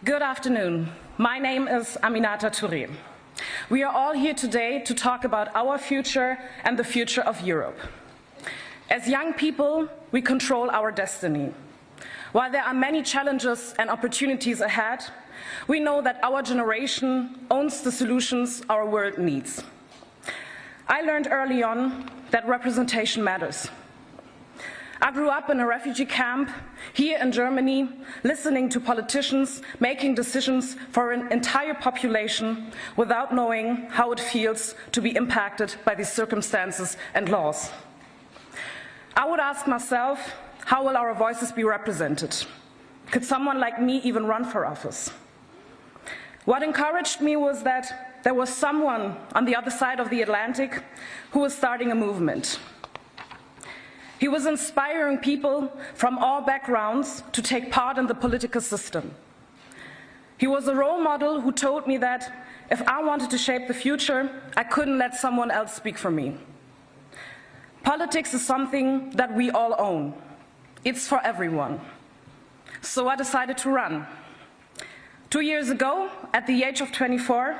Good afternoon. My name is Aminata Touré. We are all here today to talk about our future and the future of Europe. As young people, we control our destiny. While there are many challenges and opportunities ahead, we know that our generation owns the solutions our world needs. I learned early on that representation matters. I grew up in a refugee camp here in Germany, listening to politicians making decisions for an entire population without knowing how it feels to be impacted by these circumstances and laws. I would ask myself, how will our voices be represented? Could someone like me even run for office? What encouraged me was that there was someone on the other side of the Atlantic who was starting a movement. He was inspiring people from all backgrounds to take part in the political system. He was a role model who told me that if I wanted to shape the future, I couldn't let someone else speak for me. Politics is something that we all own. It's for everyone. So I decided to run. 2 years ago, at the age of 24,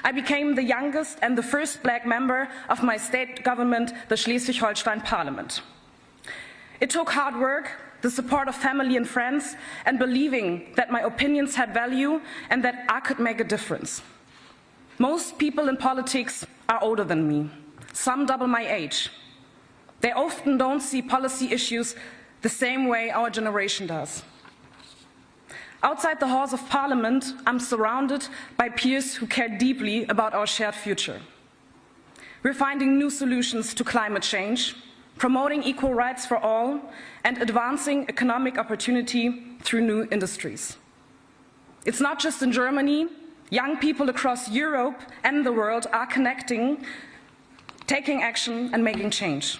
I became the youngest and the first black member of my state government, the Schleswig-Holstein Parliament. It took hard work, the support of family and friends, and believing that my opinions had value and that I could make a difference. Most people in politics are older than me, some double my age. They often don't see policy issues the same way our generation does. Outside the halls of Parliament, I'm surrounded by peers who care deeply about our shared future. We're finding new solutions to climate change, promoting equal rights for all, and advancing economic opportunity through new industries. It's not just in Germany. Young people across Europe and the world are connecting, taking action, and making change.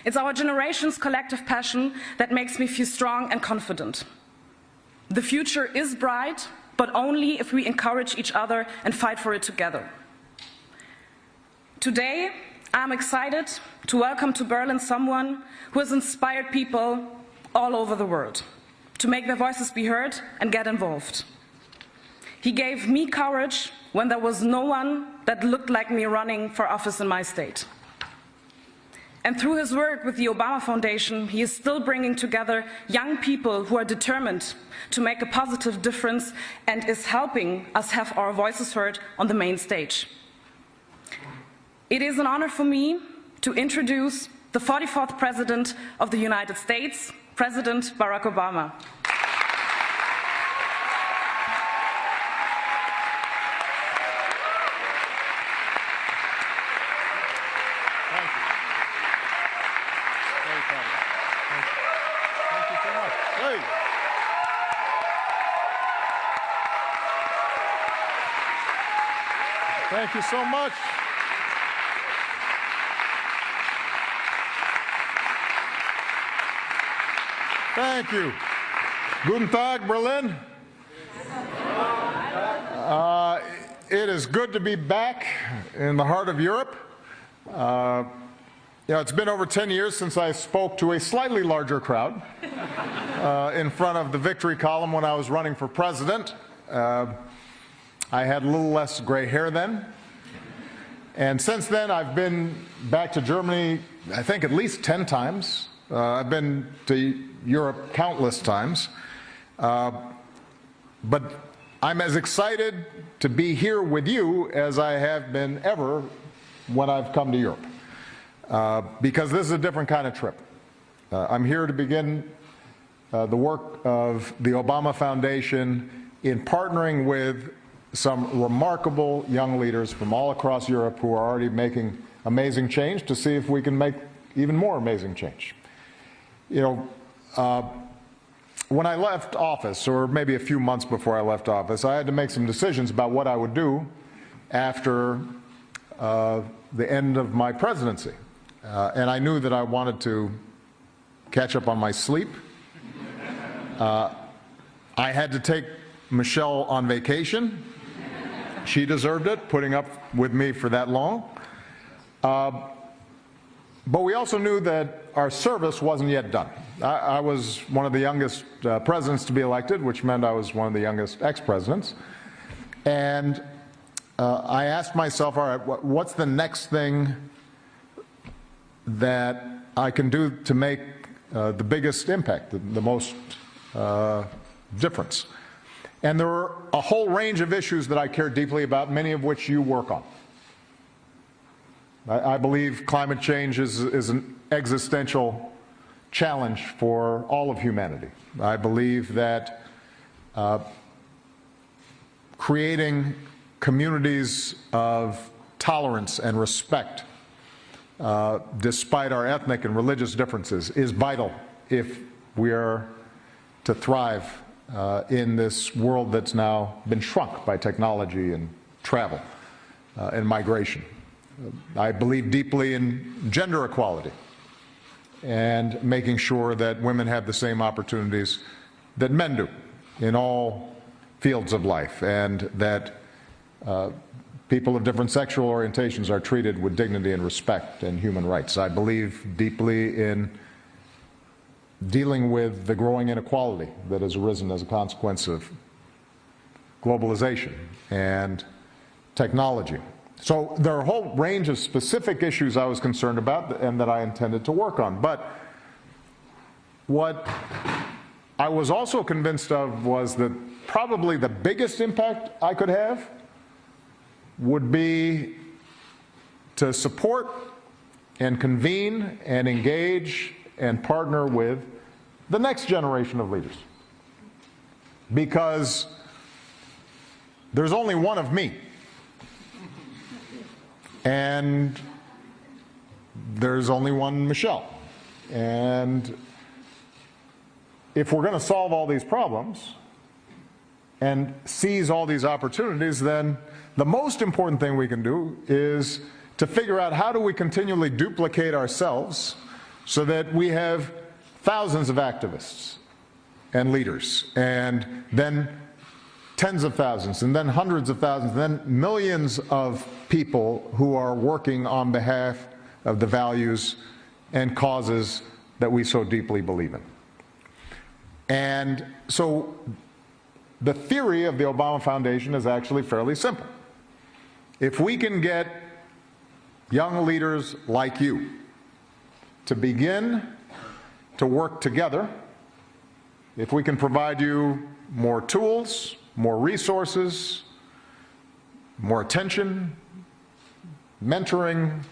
It's our generation's collective passion that makes me feel strong and confident. The future is bright, but only if we encourage each other and fight for it together. Today, I'm excited to welcome to Berlin someone who has inspired people all over the world to make their voices be heard and get involved. He gave me courage when there was no one that looked like me running for office in my state. And through his work with the Obama Foundation, he is still bringing together young people who are determined to make a positive difference and is helping us have our voices heard on the main stage. It is an honor for me to introduce the 44th President of the United States, President Barack Obama. Thank you so much. Thank you. Guten Tag, Berlin. It is good to be back in the heart of Europe. It's been over 10 years since I spoke to a slightly larger crowd in front of the victory column when I was running for president. I had a little less gray hair then. And since then, I've been back to Germany, I think at least 10 times. I've been to Europe countless times. But I'm as excited to be here with you as I have been ever when I've come to Europe. Because this is a different kind of trip. I'm here to begin the work of the Obama Foundation in partnering with some remarkable young leaders from all across Europe who are already making amazing change to see if we can make even more amazing change. When I left office, or maybe a few months before I left office, I had to make some decisions about what I would do after the end of my presidency. And I knew that I wanted to catch up on my sleep. I had to take Michelle on vacation. She deserved it, putting up with me for that long. But we also knew that our service wasn't yet done. I was one of the youngest presidents to be elected, which meant I was one of the youngest ex-presidents. And I asked myself, all right, what's the next thing that I can do to make the biggest impact, the most difference? And there were a whole range of issues that I care deeply about, many of which you work on. I believe climate change is an existential challenge for all of humanity. I believe that creating communities of tolerance and respect, despite our ethnic and religious differences, is vital if we are to thrive in this world that's now been shrunk by technology and travel and migration. I believe deeply in gender equality and making sure that women have the same opportunities that men do in all fields of life, and that people of different sexual orientations are treated with dignity and respect and human rights. I believe deeply in dealing with the growing inequality that has arisen as a consequence of globalization and technology. So there are a whole range of specific issues I was concerned about and that I intended to work on. But what I was also convinced of was that probably the biggest impact I could have would be to support and convene and engage and partner with the next generation of leaders. Because there's only one of me. And there's only one Michelle. And if we're going to solve all these problems and seize all these opportunities, then the most important thing we can do is to figure out how do we continually duplicate ourselves so that we have thousands of activists and leaders, and then tens of thousands, and then hundreds of thousands, and then millions of people who are working on behalf of the values and causes that we so deeply believe in. And so the theory of the Obama Foundation is actually fairly simple. If we can get young leaders like you to begin to work together, if we can provide you more tools, more resources, more attention, mentoring,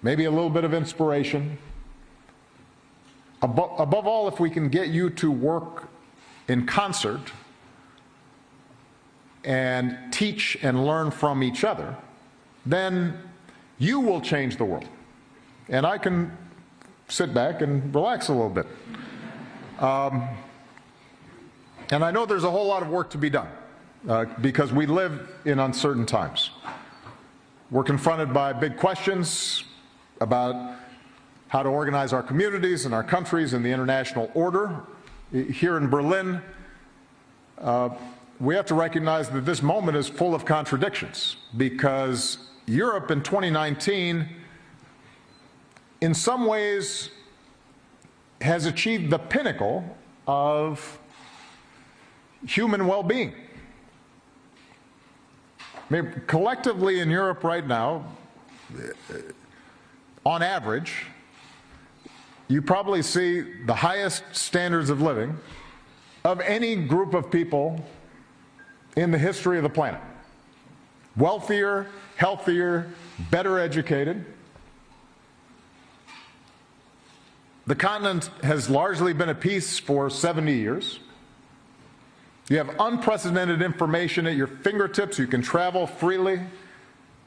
maybe a little bit of inspiration. Above all, if we can get you to work in concert and teach and learn from each other, then you will change the world. And I can sit back and relax a little bit. And I know there's a whole lot of work to be done because we live in uncertain times. We're confronted by big questions about how to organize our communities and our countries in the international order. Here in Berlin, we have to recognize that this moment is full of contradictions because Europe in 2019, in some ways, has achieved the pinnacle of human well-being. I mean, collectively in Europe right now, on average, you probably see the highest standards of living of any group of people in the history of the planet. Wealthier, healthier, better educated. The continent has largely been at peace for 70 years. You have unprecedented information at your fingertips. You can travel freely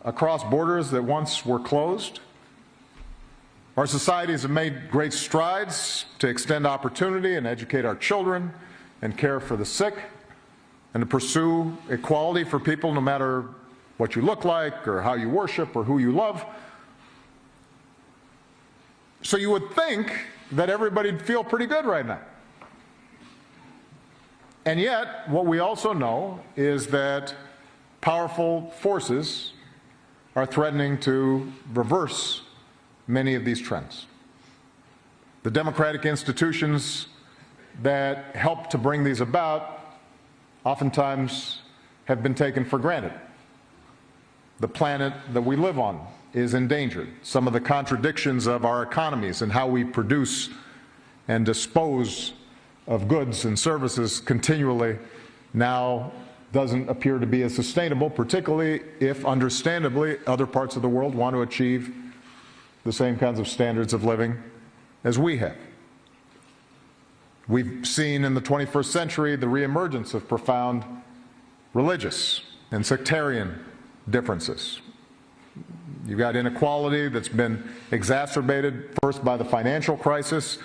across borders that once were closed. Our societies have made great strides to extend opportunity and educate our children and care for the sick and to pursue equality for people no matter what you look like or how you worship or who you love. So you would think that everybody'd feel pretty good right now. And yet, what we also know is that powerful forces are threatening to reverse many of these trends. The democratic institutions that help to bring these about oftentimes have been taken for granted. The planet that we live on is endangered. Some of the contradictions of our economies and how we produce and dispose of goods and services continually now doesn't appear to be as sustainable, particularly if, understandably, other parts of the world want to achieve the same kinds of standards of living as we have. We've seen in the 21st century the reemergence of profound religious and sectarian differences. You've got inequality that's been exacerbated first by the financial crisis,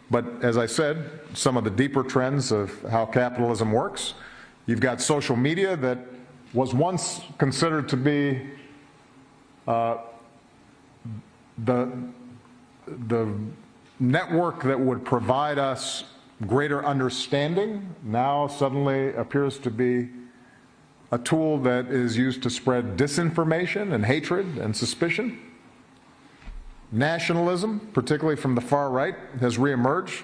but as I said, some of the deeper trends of how capitalism works. You've got social media that was once considered to be the network that would provide us greater understanding, now suddenly appears to be a tool that is used to spread disinformation and hatred and suspicion. Nationalism, particularly from the far right, has reemerged,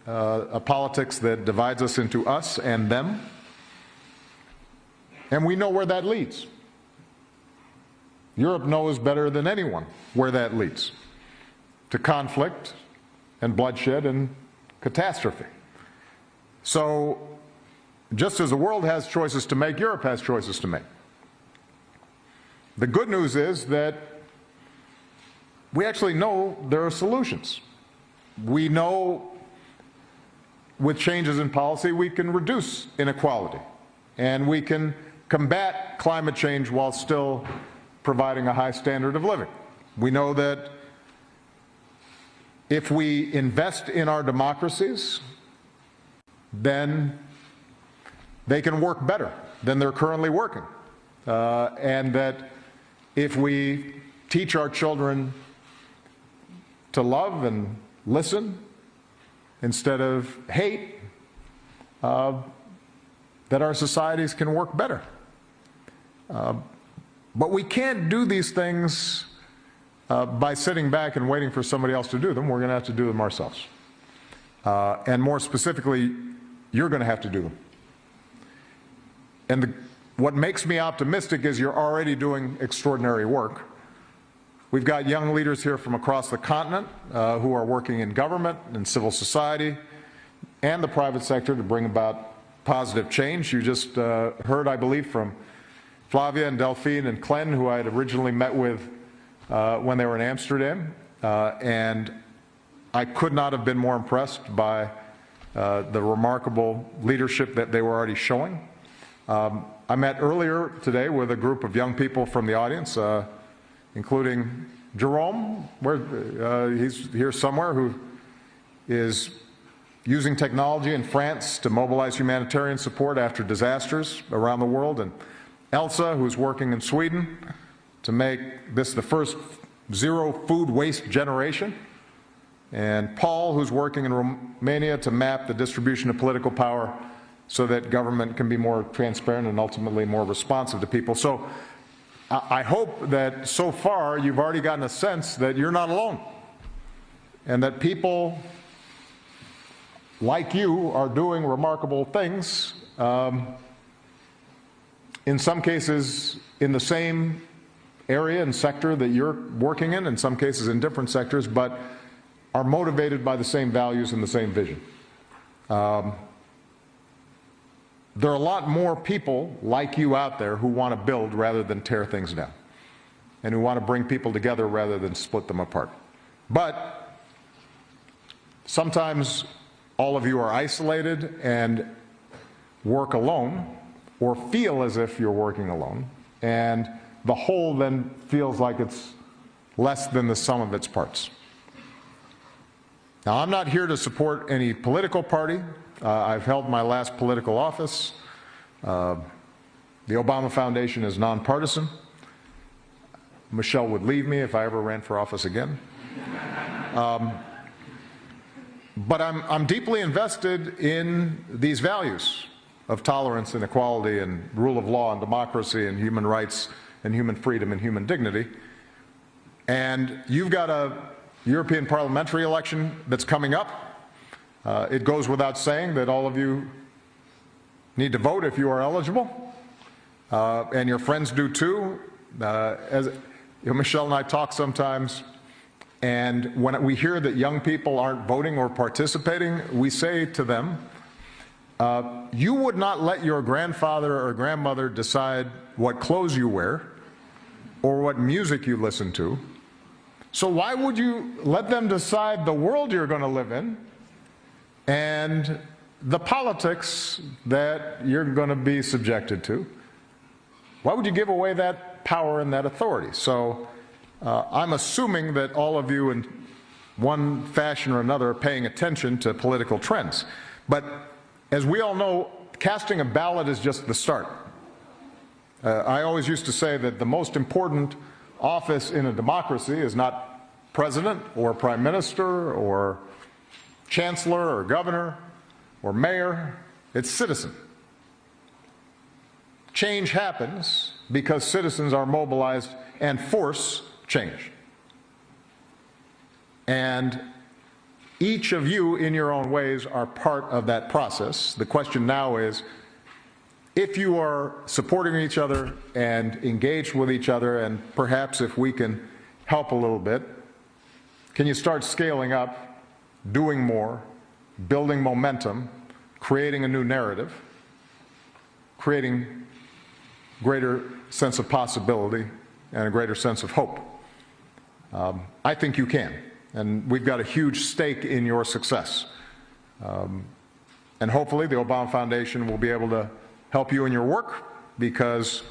a politics that divides us into us and them. And we know where that leads. Europe knows better than anyone where that leads, to conflict and bloodshed and catastrophe. So, just as the world has choices to make, Europe has choices to make. The good news is that we actually know there are solutions. We know with changes in policy we can reduce inequality and we can combat climate change while still providing a high standard of living. We know that if we invest in our democracies, then they can work better than they're currently working. And that if we teach our children to love and listen instead of hate, that our societies can work better. But we can't do these things by sitting back and waiting for somebody else to do them. We're going to have to do them ourselves. And more specifically, you're going to have to do them. And what makes me optimistic is you're already doing extraordinary work. We've got young leaders here from across the continent who are working in government and civil society and the private sector to bring about positive change. You just heard, I believe, from Flavia and Delphine and Glenn, who I had originally met with when they were in Amsterdam. And I could not have been more impressed by the remarkable leadership that they were already showing. I met earlier today with a group of young people from the audience, including Jerome, he's here somewhere, who is using technology in France to mobilize humanitarian support after disasters around the world, and Elsa, who's working in Sweden to make this the first zero food waste generation, and Paul, who's working in Romania to map the distribution of political power so that government can be more transparent and ultimately more responsive to people. So I hope that so far you've already gotten a sense that you're not alone and that people like you are doing remarkable things, in some cases in the same area and sector that you're working in some cases in different sectors, but are motivated by the same values and the same vision. There are a lot more people like you out there who want to build rather than tear things down, and who want to bring people together rather than split them apart. But sometimes all of you are isolated and work alone, or feel as if you're working alone, and the whole then feels like it's less than the sum of its parts. Now, I'm not here to support any political party. I've held my last political office. The Obama Foundation is nonpartisan. Michelle would leave me if I ever ran for office again. But I'm deeply invested in these values of tolerance and equality and rule of law and democracy and human rights and human freedom and human dignity. And you've got to European parliamentary election that's coming up. It goes without saying that all of you need to vote if you are eligible, and your friends do too. As you know, Michelle and I talk sometimes, and when we hear that young people aren't voting or participating, we say to them, you would not let your grandfather or grandmother decide what clothes you wear or what music you listen to. So why would you let them decide the world you're going to live in and the politics that you're going to be subjected to? Why would you give away that power and that authority? So I'm assuming that all of you in one fashion or another are paying attention to political trends. But as we all know, casting a ballot is just the start. I always used to say that the most important office in a democracy is not president or prime minister or chancellor or governor or mayor, it's citizen. Change happens because citizens are mobilized and force change. And each of you in your own ways are part of that process. The question now is, if you are supporting each other and engaged with each other, and perhaps if we can help a little bit, can you start scaling up, doing more, building momentum, creating a new narrative, creating greater sense of possibility and a greater sense of hope? I think you can, and we've got a huge stake in your success. And hopefully the Obama Foundation will be able to help you in your work, because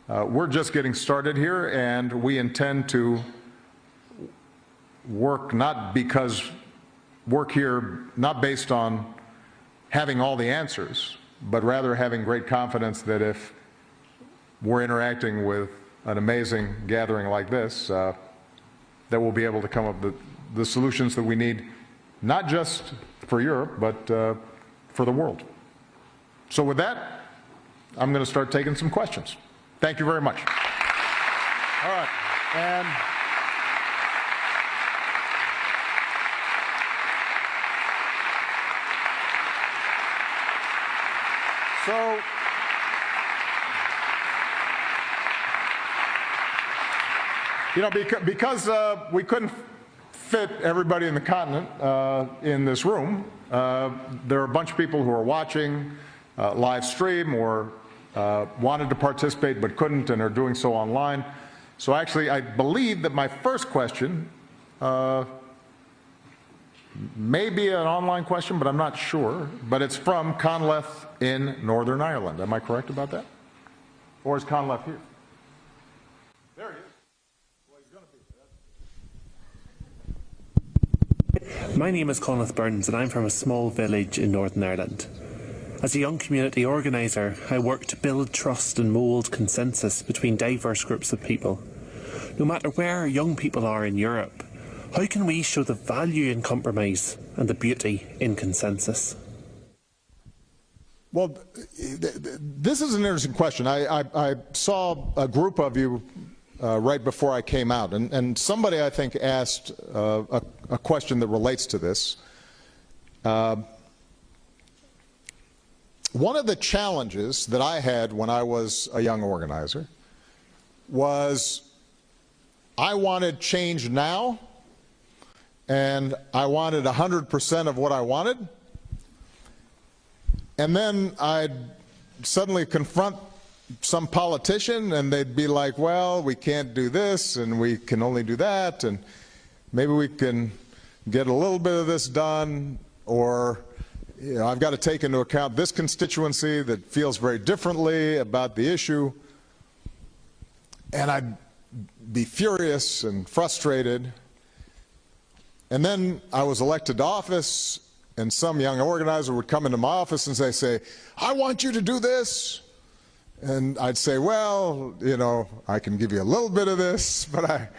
we're just getting started here, and we intend to work here not based on having all the answers, but rather having great confidence that if we're interacting with an amazing gathering like this, that we'll be able to come up with the solutions that we need, not just for Europe, but for the world. So with that, I'm going to start taking some questions. Thank you very much. All right. And so you know, because we couldn't fit everybody in the continent in this room, there are a bunch of people who are watching live stream or wanted to participate but couldn't and are doing so online. So actually, I believe that my first question may be an online question, but I'm not sure. But it's from Conleth in Northern Ireland. Am I correct about that? Or is Conleth here? There he is. Well, he's going to be. My name is Conleth Burns, and I'm from a small village in Northern Ireland. As a young community organiser, I work to build trust and mould consensus between diverse groups of people. No matter where young people are in Europe, how can we show the value in compromise and the beauty in consensus? Well, this is an interesting question. I saw a group of you right before I came out, and somebody, I think, asked a question that relates to this. One of the challenges that I had when I was a young organizer was I wanted change now, and I wanted 100% of what I wanted, and then I'd suddenly confront some politician and they'd be like, well, we can't do this and we can only do that, and maybe we can get a little bit of this done, or you know, I've got to take into account this constituency that feels very differently about the issue, and I'd be furious and frustrated. And then I was elected to office, and some young organizer would come into my office and say, I want you to do this. And I'd say, well, you know, I can give you a little bit of this, but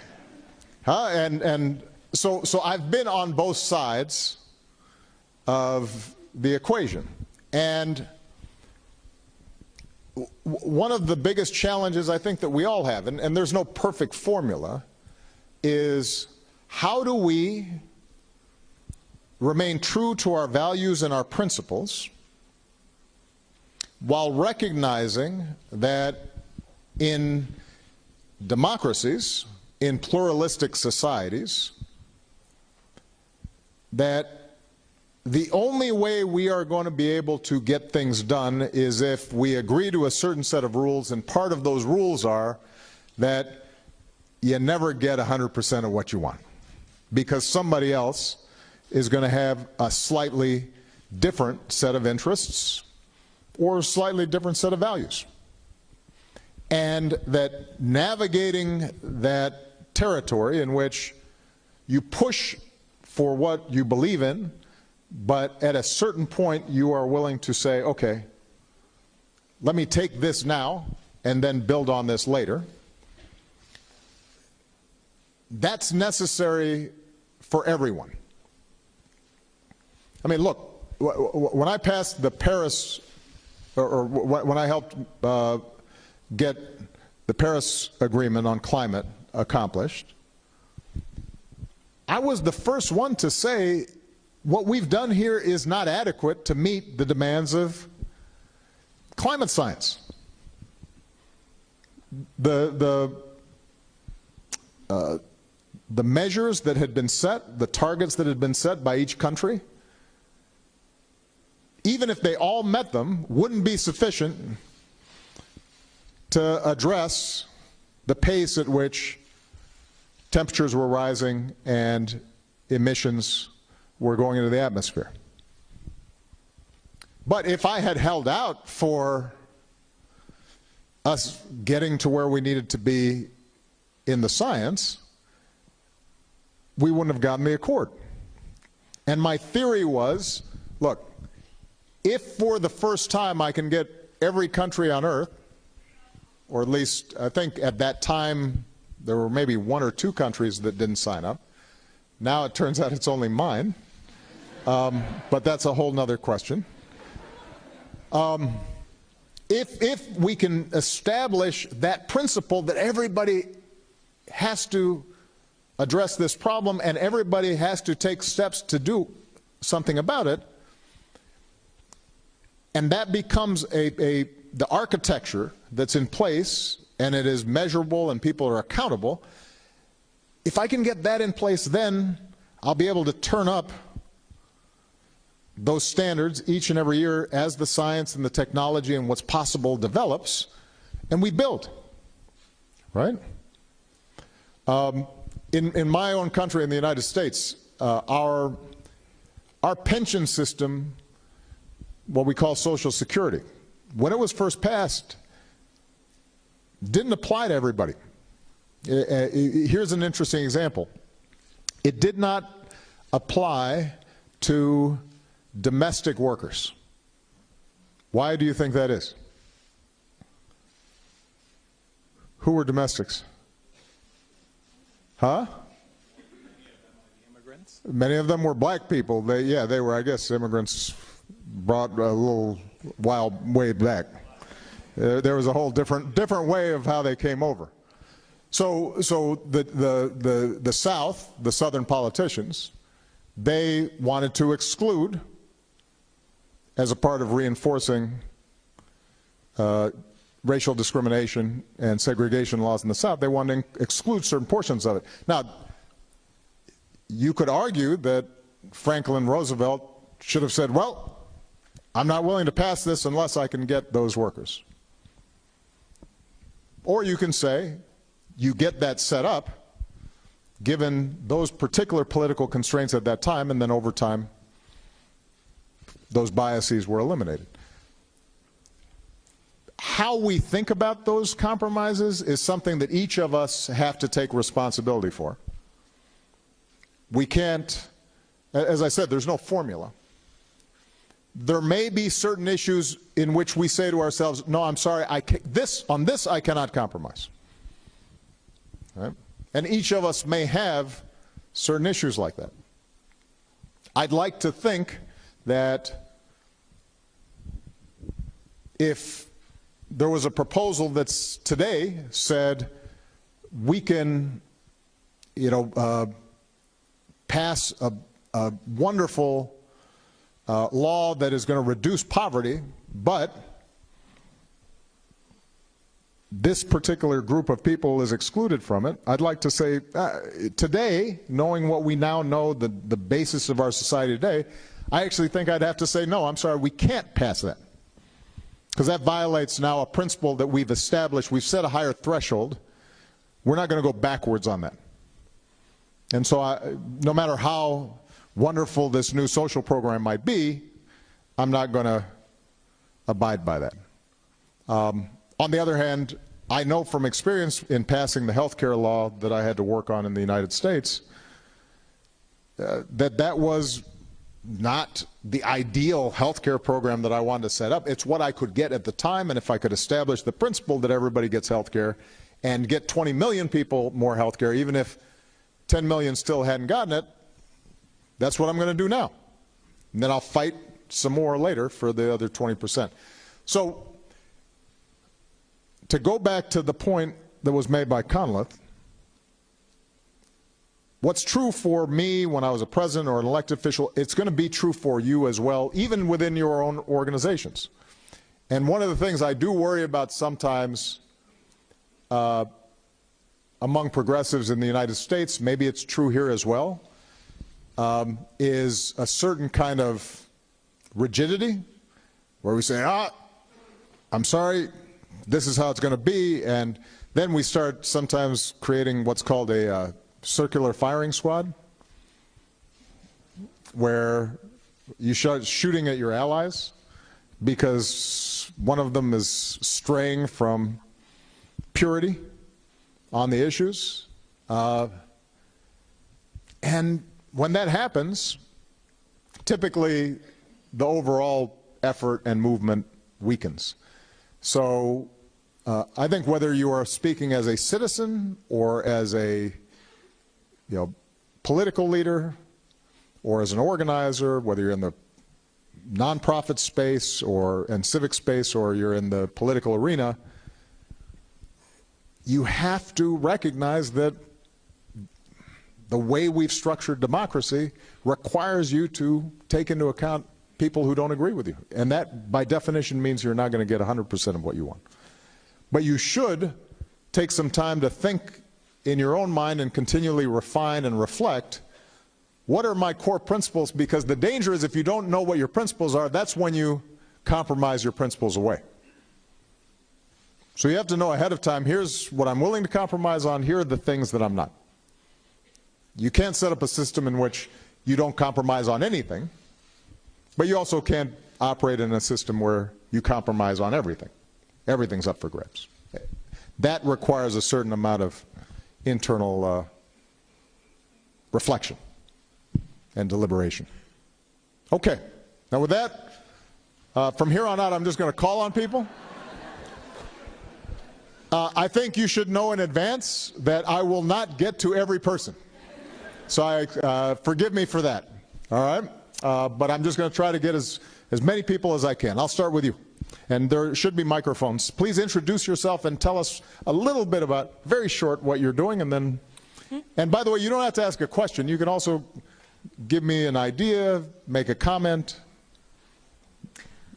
so I've been on both sides of the equation. And one of the biggest challenges I think that we all have, and there's no perfect formula, is how do we remain true to our values and our principles while recognizing that in democracies, in pluralistic societies, that the only way we are going to be able to get things done is if we agree to a certain set of rules, and part of those rules are that you never get 100% of what you want, because somebody else is going to have a slightly different set of interests or a slightly different set of values. And that navigating that territory in which you push for what you believe in, but at a certain point you are willing to say, okay, let me take this now and then build on this later. That's necessary for everyone. I mean, look, when I passed the Paris, or when I helped get the Paris Agreement on climate accomplished, I was the first one to say what we've done here is not adequate to meet the demands of climate science. The measures that had been set, the targets that had been set by each country, even if they all met them, wouldn't be sufficient to address the pace at which temperatures were rising and emissions were going into the atmosphere. But if I had held out for us getting to where we needed to be in the science, we wouldn't have gotten the accord. And my theory was, look, if for the first time I can get every country on Earth, or at least I think at that time there were maybe 1 or 2 countries that didn't sign up. Now it turns out it's only mine, but that's a whole nother question. If we can establish that principle that everybody has to address this problem and everybody has to take steps to do something about it, and that becomes the architecture that's in place, and it is measurable and people are accountable, if I can get that in place, then I'll be able to turn up those standards each and every year as the science and the technology and what's possible develops, and we build, right? In my own country, in the United States, our pension system, what we call Social Security, when it was first passed, didn't apply to everybody. Here's an interesting example. It did not apply to domestic workers. Why do you think that is? Who were domestics? Huh? Many of them were black people. They were, I guess, immigrants brought a little while way back. There was a whole different way of how they came over. So the South, the Southern politicians, they wanted to exclude, as a part of reinforcing racial discrimination and segregation laws in the South, they wanted to exclude certain portions of it. Now, you could argue that Franklin Roosevelt should have said, well, I'm not willing to pass this unless I can get those workers. Or you can say, you get that set up, given those particular political constraints at that time, and then over time, those biases were eliminated. How we think about those compromises is something that each of us have to take responsibility for. We can't, as I said, there's no formula. There may be certain issues in which we say to ourselves, no, I'm sorry, on this I cannot compromise. Right? And each of us may have certain issues like that. I'd like to think that if there was a proposal that's today said we can, pass a wonderful law that is going to reduce poverty, but this particular group of people is excluded from it. I'd like to say today, knowing what we now know, the basis of our society today, I actually think I'd have to say, no, I'm sorry, we can't pass that. Because that violates now a principle that we've established. We've set a higher threshold. We're not going to go backwards on that. And so no matter how wonderful this new social program might be, I'm not going to abide by that. On the other hand, I know from experience in passing the health care law that I had to work on in the United States, that was not the ideal health care program that I wanted to set up. It's what I could get at the time, and if I could establish the principle that everybody gets health care and get 20 million people more health care, even if 10 million still hadn't gotten it, that's what I'm going to do now. And then I'll fight some more later for the other 20%. So, to go back to the point that was made by Conleth, what's true for me when I was a president or an elected official, it's going to be true for you as well, even within your own organizations. And one of the things I do worry about sometimes among progressives in the United States, maybe it's true here as well, is a certain kind of rigidity where we say, I'm sorry, this is how it's going to be, and then we start sometimes creating what's called a circular firing squad, where you start shooting at your allies because one of them is straying from purity on the issues. And when that happens, typically the overall effort and movement weakens. So I think whether you are speaking as a citizen or as a political leader or as an organizer, whether you're in the nonprofit space and civic space or you're in the political arena, you have to recognize that the way we've structured democracy requires you to take into account people who don't agree with you. And that, by definition, means you're not going to get 100% of what you want. But you should take some time to think in your own mind and continually refine and reflect, what are my core principles? Because the danger is if you don't know what your principles are, that's when you compromise your principles away. So you have to know ahead of time, here's what I'm willing to compromise on, here are the things that I'm not. You can't set up a system in which you don't compromise on anything, but you also can't operate in a system where you compromise on everything. Everything's up for grabs. That requires a certain amount of internal reflection and deliberation. Okay, now with that, from here on out, I'm just going to call on people. I think you should know in advance that I will not get to every person. So forgive me for that, all right? But I'm just going to try to get as many people as I can. I'll start with you. And there should be microphones. Please introduce yourself and tell us a little bit about, very short, what you're doing. And then, and by the way, you don't have to ask a question. You can also give me an idea, make a comment.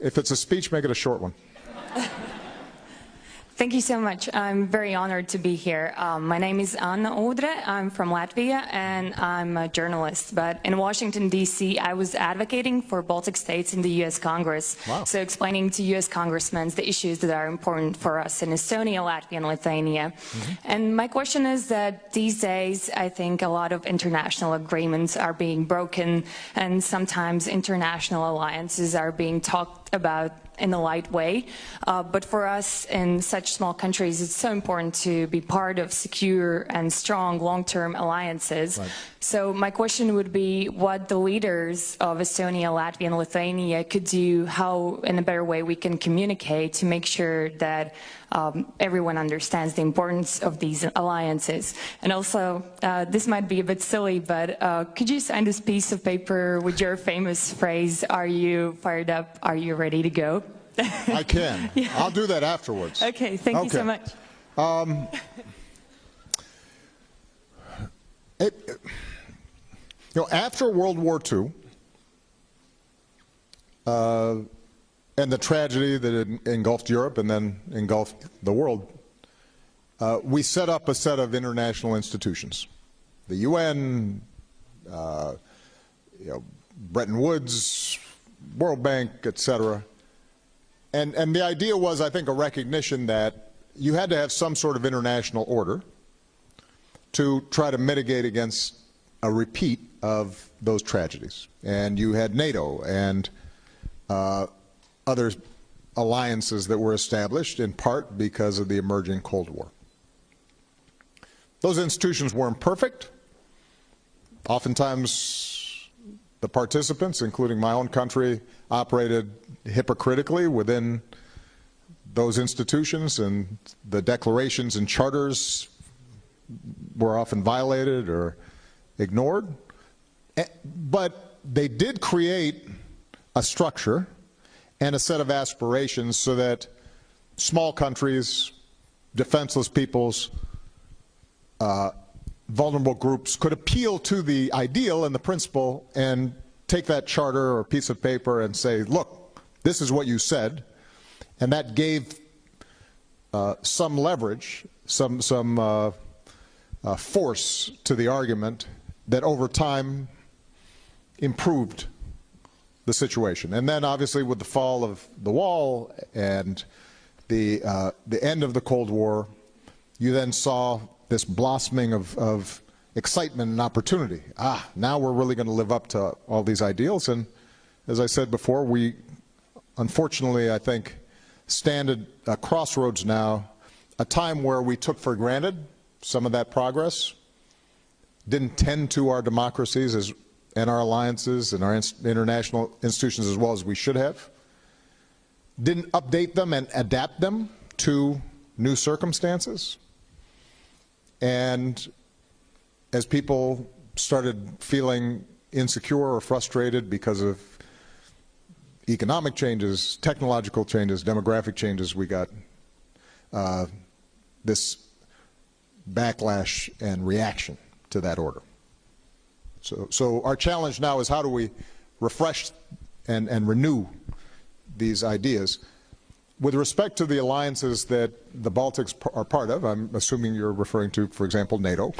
If it's a speech, make it a short one. Thank you so much. I'm very honored to be here. My name is Anna Udre. I'm from Latvia, and I'm a journalist. But in Washington, D.C., I was advocating for Baltic states in the U.S. Congress. Wow. So explaining to U.S. congressmen the issues that are important for us in Estonia, Latvia, and Lithuania. And my question is that these days, I think a lot of international agreements are being broken, and sometimes international alliances are being talked about in a light way. But for us in such small countries, it's so important to be part of secure and strong long-term alliances. Right. So my question would be what the leaders of Estonia, Latvia, and Lithuania could do, how in a better way we can communicate to make sure that everyone understands the importance of these alliances. And also, this might be a bit silly, but could you sign this piece of paper with your famous phrase, "Are you fired up? Are you ready to go?" I can. Yeah. I'll do that afterwards. Okay, thank you so much. After World War II, and the tragedy that engulfed Europe and then engulfed the world, we set up a set of international institutions. The UN, Bretton Woods, World Bank, etc. And the idea was, I think, a recognition that you had to have some sort of international order to try to mitigate against a repeat of those tragedies. And you had NATO and other alliances that were established in part because of the emerging Cold War. Those institutions weren't perfect. Oftentimes the participants, including my own country, operated hypocritically within those institutions, and the declarations and charters were often violated or ignored. But they did create a structure and a set of aspirations so that small countries, defenseless peoples, vulnerable groups could appeal to the ideal and the principle and take that charter or piece of paper and say, look, this is what you said. And that gave some leverage, some force to the argument that over time improved the situation. And then obviously with the fall of the wall and the end of the Cold War, you then saw this blossoming of excitement and opportunity. Now we're really going to live up to all these ideals. And as I said before, we unfortunately, I think, stand at a crossroads now, a time where we took for granted some of that progress, didn't tend to our democracies and our alliances and our international institutions as well as we should have, didn't update them and adapt them to new circumstances. And as people started feeling insecure or frustrated because of economic changes, technological changes, demographic changes, we got this backlash and reaction to that order. So our challenge now is how do we refresh and renew these ideas. With respect to the alliances that the Baltics are part of, I'm assuming you're referring to, for example, NATO.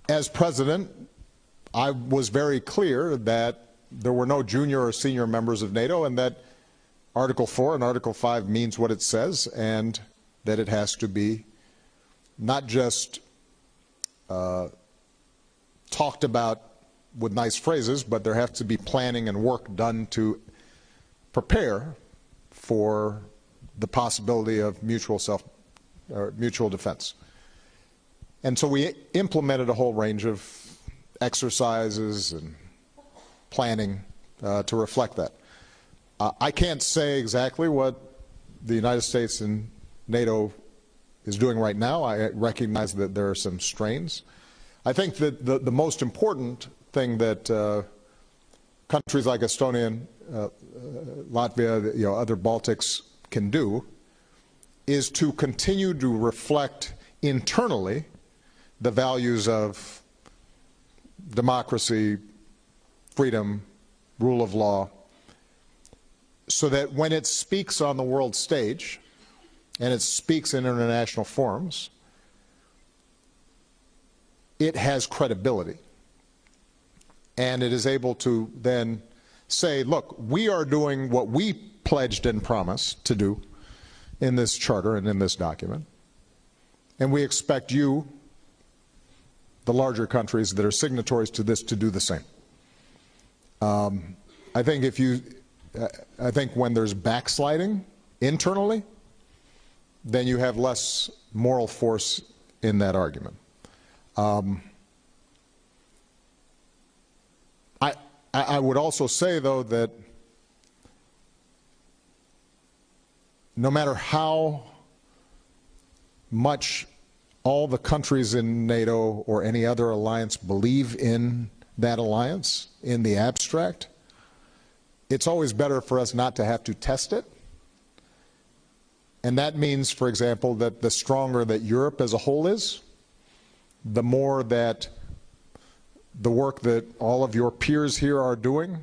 As president, I was very clear that there were no junior or senior members of NATO, and that Article 4 and Article 5 means what it says, and that it has to be not just talked about with nice phrases, but there has to be planning and work done to prepare for the possibility of mutual defense. And so we implemented a whole range of exercises and planning to reflect that. I can't say exactly what the United States and NATO is doing right now. I recognize that there are some strains. I think that the most important thing that countries like Estonia and Latvia, other Baltics can do is to continue to reflect internally the values of democracy, freedom, rule of law, so that when it speaks on the world stage and it speaks in international forums, it has credibility. And it is able to then say, look, we are doing what we pledged and promised to do in this charter and in this document. And we expect you, the larger countries that are signatories to this, to do the same. I think when there's backsliding internally, then you have less moral force in that argument. I would also say, though, that no matter how much all the countries in NATO or any other alliance believe in that alliance, in the abstract, it's always better for us not to have to test it. And that means, for example, that the stronger that Europe as a whole is, the more that the work that all of your peers here are doing,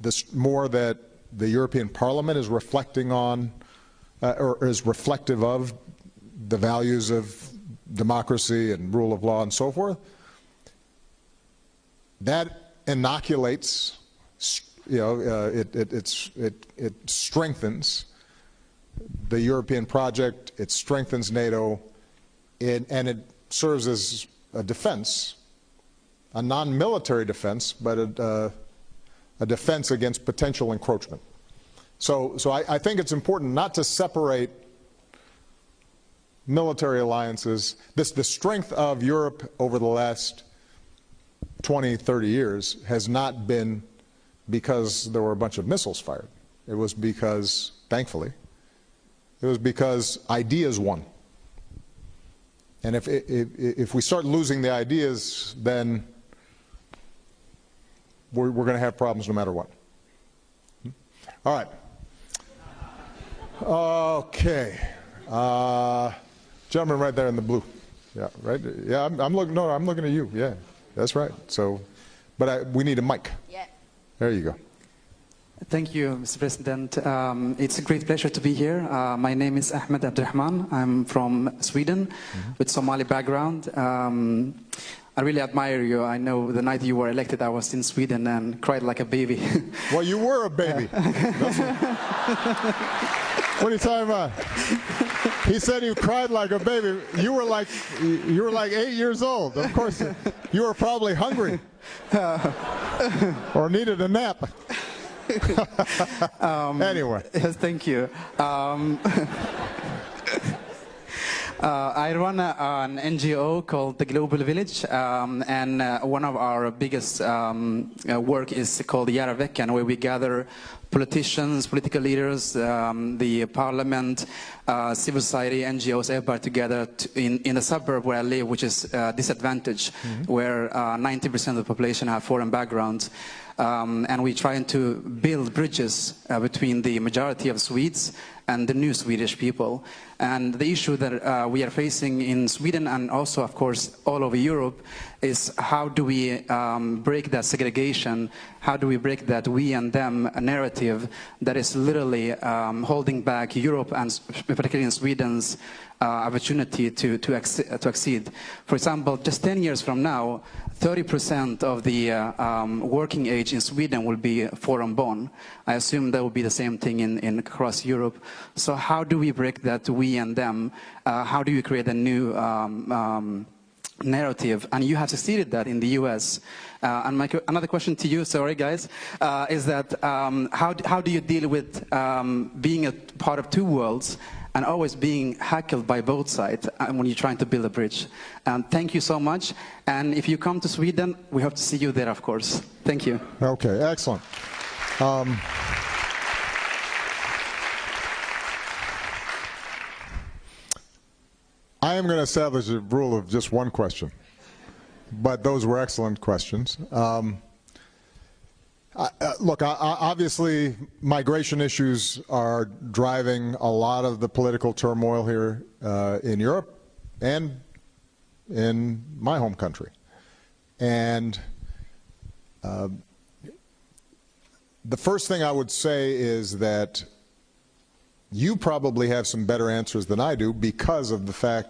the more that the European Parliament is reflecting on, or is reflective of, the values of democracy and rule of law and so forth, that inoculates, it strengthens the European project, it strengthens NATO, and it serves as a defense, a non-military defense, but a defense against potential encroachment. So I think it's important not to separate military alliances. The strength of Europe over the last 20, 30 years has not been because there were a bunch of missiles fired. It was because, thankfully, it was because ideas won. And if we start losing the ideas, then we're going to have problems no matter what. All right. Okay. Gentleman right there in the blue. Yeah, right. Yeah, I'm looking. No, I'm looking at you. Yeah, that's right. So, but we need a mic. Yeah. There you go. Thank you, Mr. President. It's a great pleasure to be here. My name is Ahmed Abdurrahman. I'm from Sweden with Somali background. I really admire you. I know the night you were elected, I was in Sweden and cried like a baby. Well, you were a baby. What are you talking about? He said you cried like a baby. You were like 8 years old. Of course, you were probably hungry or needed a nap. Anyway. Yes, thank you. I run an NGO called the Global Village, and one of our biggest work is called Järveckan, where we gather politicians, political leaders, the parliament, civil society, NGOs, everybody together in a suburb where I live, which is disadvantaged, where 90% of the population have foreign backgrounds. And we're trying to build bridges between the majority of Swedes and the new Swedish people. And the issue that we are facing in Sweden and also, of course, all over Europe is how do we break that segregation? How do we break that we and them narrative that is literally holding back Europe and particularly in Sweden's opportunity to exceed? For example, just 10 years from now, 30% of the working age in Sweden will be foreign born. I assume that will be the same thing in across Europe. So how do we break that we and them? How do you create a new narrative? And you have succeeded that in the US. And another question to you, sorry guys, is that how do you deal with being a part of two worlds and always being heckled by both sides when you're trying to build a bridge? Thank you so much. And if you come to Sweden, we hope to see you there, of course. Thank you. Okay, excellent. I am going to establish a rule of just one question, but those were excellent questions. Look, obviously, migration issues are driving a lot of the political turmoil here in Europe and in my home country. And the first thing I would say is that you probably have some better answers than I do because of the fact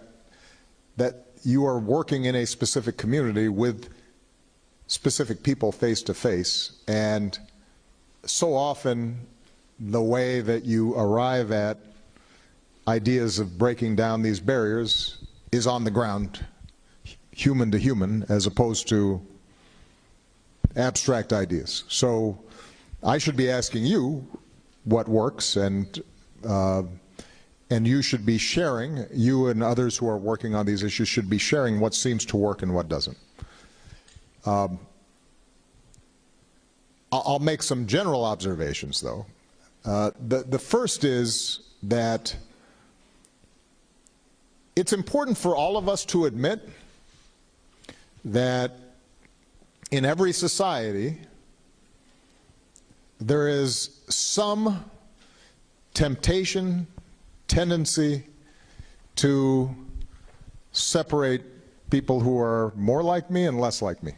that you are working in a specific community with specific people face to face, and so often the way that you arrive at ideas of breaking down these barriers is on the ground, human to human, as opposed to abstract ideas. So I should be asking you what works, and you should be sharing, you and others who are working on these issues should be sharing what seems to work and what doesn't. I'll make some general observations, though. The first is that it's important for all of us to admit that in every society there is some tendency to separate people who are more like me and less like me.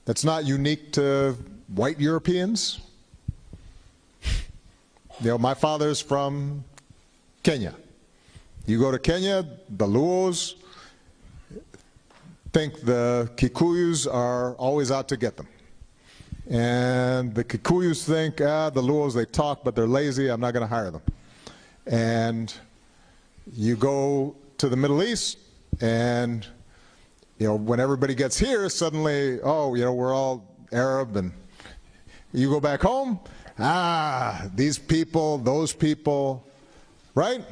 That's not unique to white Europeans. You know, my father's from Kenya. You go to Kenya, the Luos think the Kikuyus are always out to get them. And the Kikuyus think, the Luos, they talk, but they're lazy, I'm not going to hire them. And you go to the Middle East, and you know, when everybody gets here, suddenly, oh, you know, we're all Arab, and you go back home, these people, those people, right?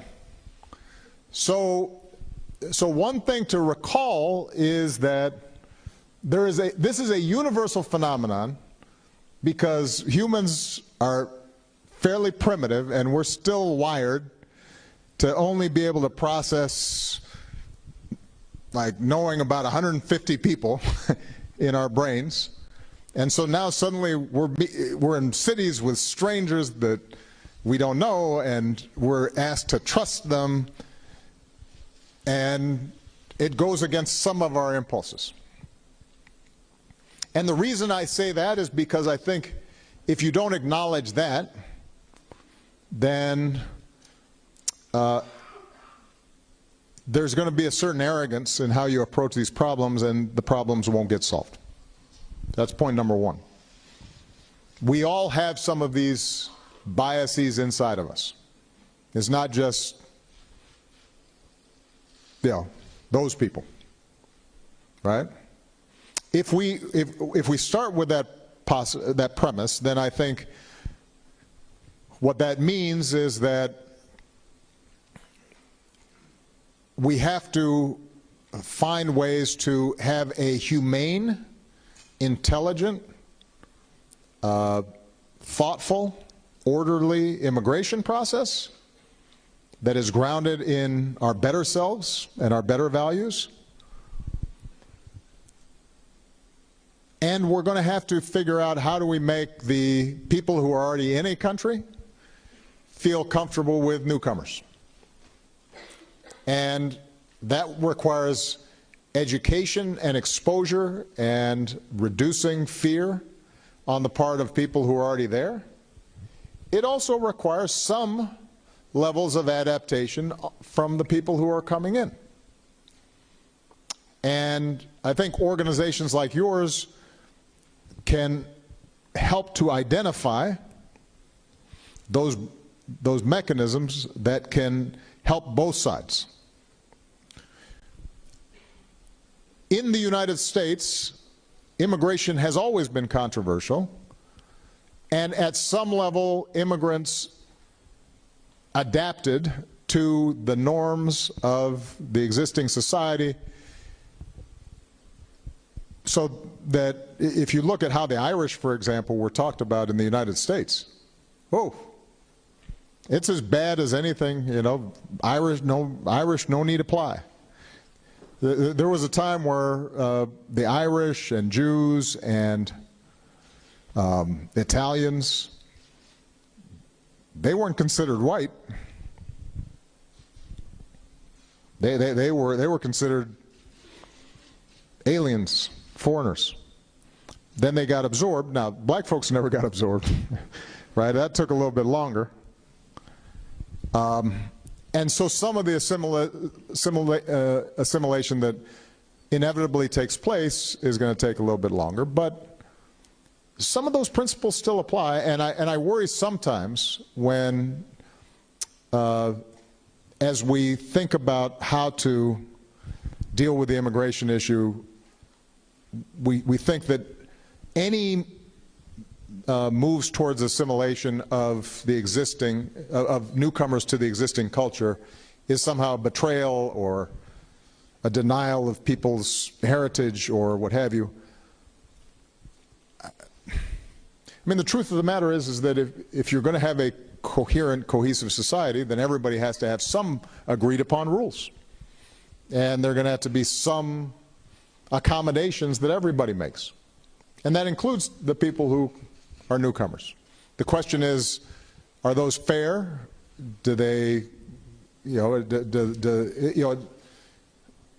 So one thing to recall is that this is a universal phenomenon, because humans are fairly primitive and we're still wired to only be able to process, like, knowing about 150 people in our brains. And so now suddenly we're in cities with strangers that we don't know, and we're asked to trust them, and it goes against some of our impulses. And the reason I say that is because I think if you don't acknowledge that, then there's going to be a certain arrogance in how you approach these problems, and the problems won't get solved. That's point number one. We all have some of these biases inside of us. It's not just, you know, those people, right? If we start with that premise, then I think what that means is that we have to find ways to have a humane, intelligent, thoughtful, orderly immigration process that is grounded in our better selves and our better values. And we're going to have to figure out, how do we make the people who are already in a country feel comfortable with newcomers. And that requires education and exposure and reducing fear on the part of people who are already there. It also requires some levels of adaptation from the people who are coming in. And I think organizations like yours can help to identify those mechanisms that can help both sides. In the United States, immigration has always been controversial, and at some level, immigrants adapted to the norms of the existing society, so that if you look at how the Irish, for example, were talked about in the United States, oh, it's as bad as anything, you know, Irish, no need apply. There was a time where the Irish and Jews and Italians, they weren't considered white. They were considered aliens, foreigners. Then they got absorbed. Now, black folks never got absorbed, right? That took a little bit longer. And so some of the assimilation that inevitably takes place is going to take a little bit longer, but some of those principles still apply, and I worry sometimes when, as we think about how to deal with the immigration issue, we think that any moves towards assimilation of the existing, of newcomers to the existing culture is somehow betrayal or a denial of people's heritage or what have you. I mean, the truth of the matter is that if you're going to have a coherent, cohesive society, then everybody has to have some agreed upon rules. And there are going to have to be some accommodations that everybody makes. And that includes the people who are newcomers. The question is, are those fair? Do they,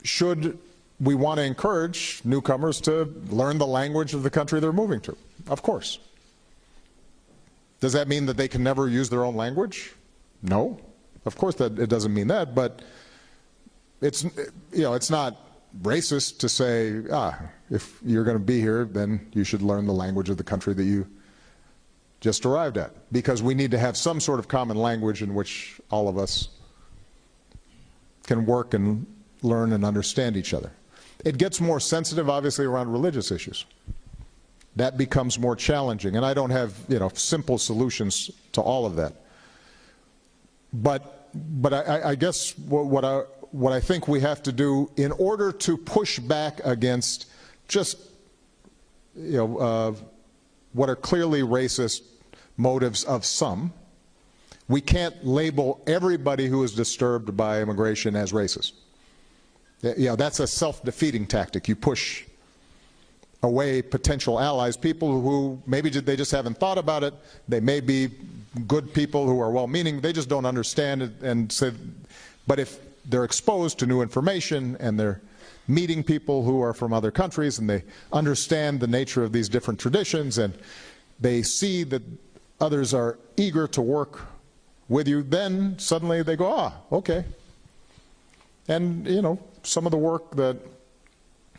should we want to encourage newcomers to learn the language of the country they're moving to? Of course. Does that mean that they can never use their own language? No. Of course that it doesn't mean that, but it's, you know, it's not racist to say, if you're going to be here, then you should learn the language of the country that you just arrived at, because we need to have some sort of common language in which all of us can work and learn and understand each other. It gets more sensitive, obviously, around religious issues. That becomes more challenging, and I don't have, you know, simple solutions to all of that. But I guess what I think we have to do in order to push back against just, you know, what are clearly racist motives of some, we can't label everybody who is disturbed by immigration as racist. You know, that's a self-defeating tactic. You push away potential allies, people who maybe they just haven't thought about it. They may be good people who are well-meaning. They just don't understand it and say, but if they're exposed to new information and they're meeting people who are from other countries and they understand the nature of these different traditions and they see that others are eager to work with you, then suddenly they go, okay. And, you know, some of the work that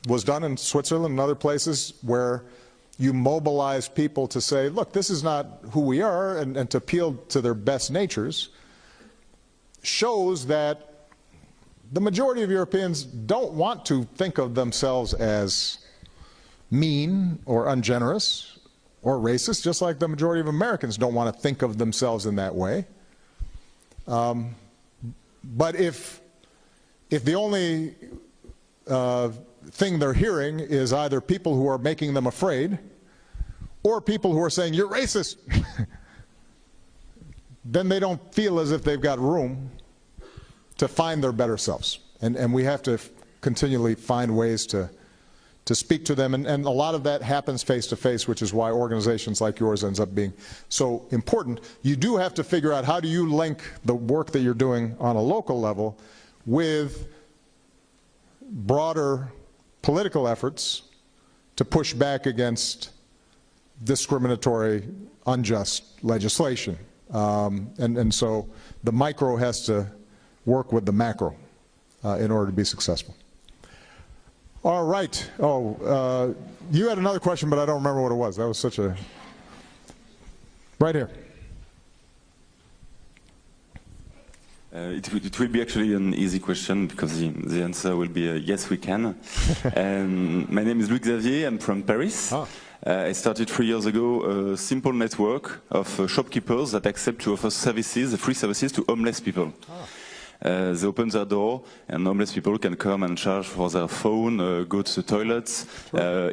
was done in Switzerland and other places where you mobilize people to say, look, this is not who we are, and to appeal to their best natures, shows that the majority of Europeans don't want to think of themselves as mean or ungenerous or racist, just like the majority of Americans don't want to think of themselves in that way. But if the only thing they're hearing is either people who are making them afraid or people who are saying, you're racist, then they don't feel as if they've got room to find their better selves. And we have to continually find ways to speak to them. And a lot of that happens face-to-face, which is why organizations like yours ends up being so important. You do have to figure out how do you link the work that you're doing on a local level with broader political efforts to push back against discriminatory, unjust legislation. And so the micro has to work with the macro in order to be successful. All right. You had another question, but I don't remember what it was. That was such a... Right here. It will be actually an easy question because the answer will be yes, we can. My name is Louis Xavier. I'm from Paris. I started 3 years ago a simple network of shopkeepers that accept to offer services, free services to homeless people. They open their door and homeless people can come and charge for their phone, go to the toilets,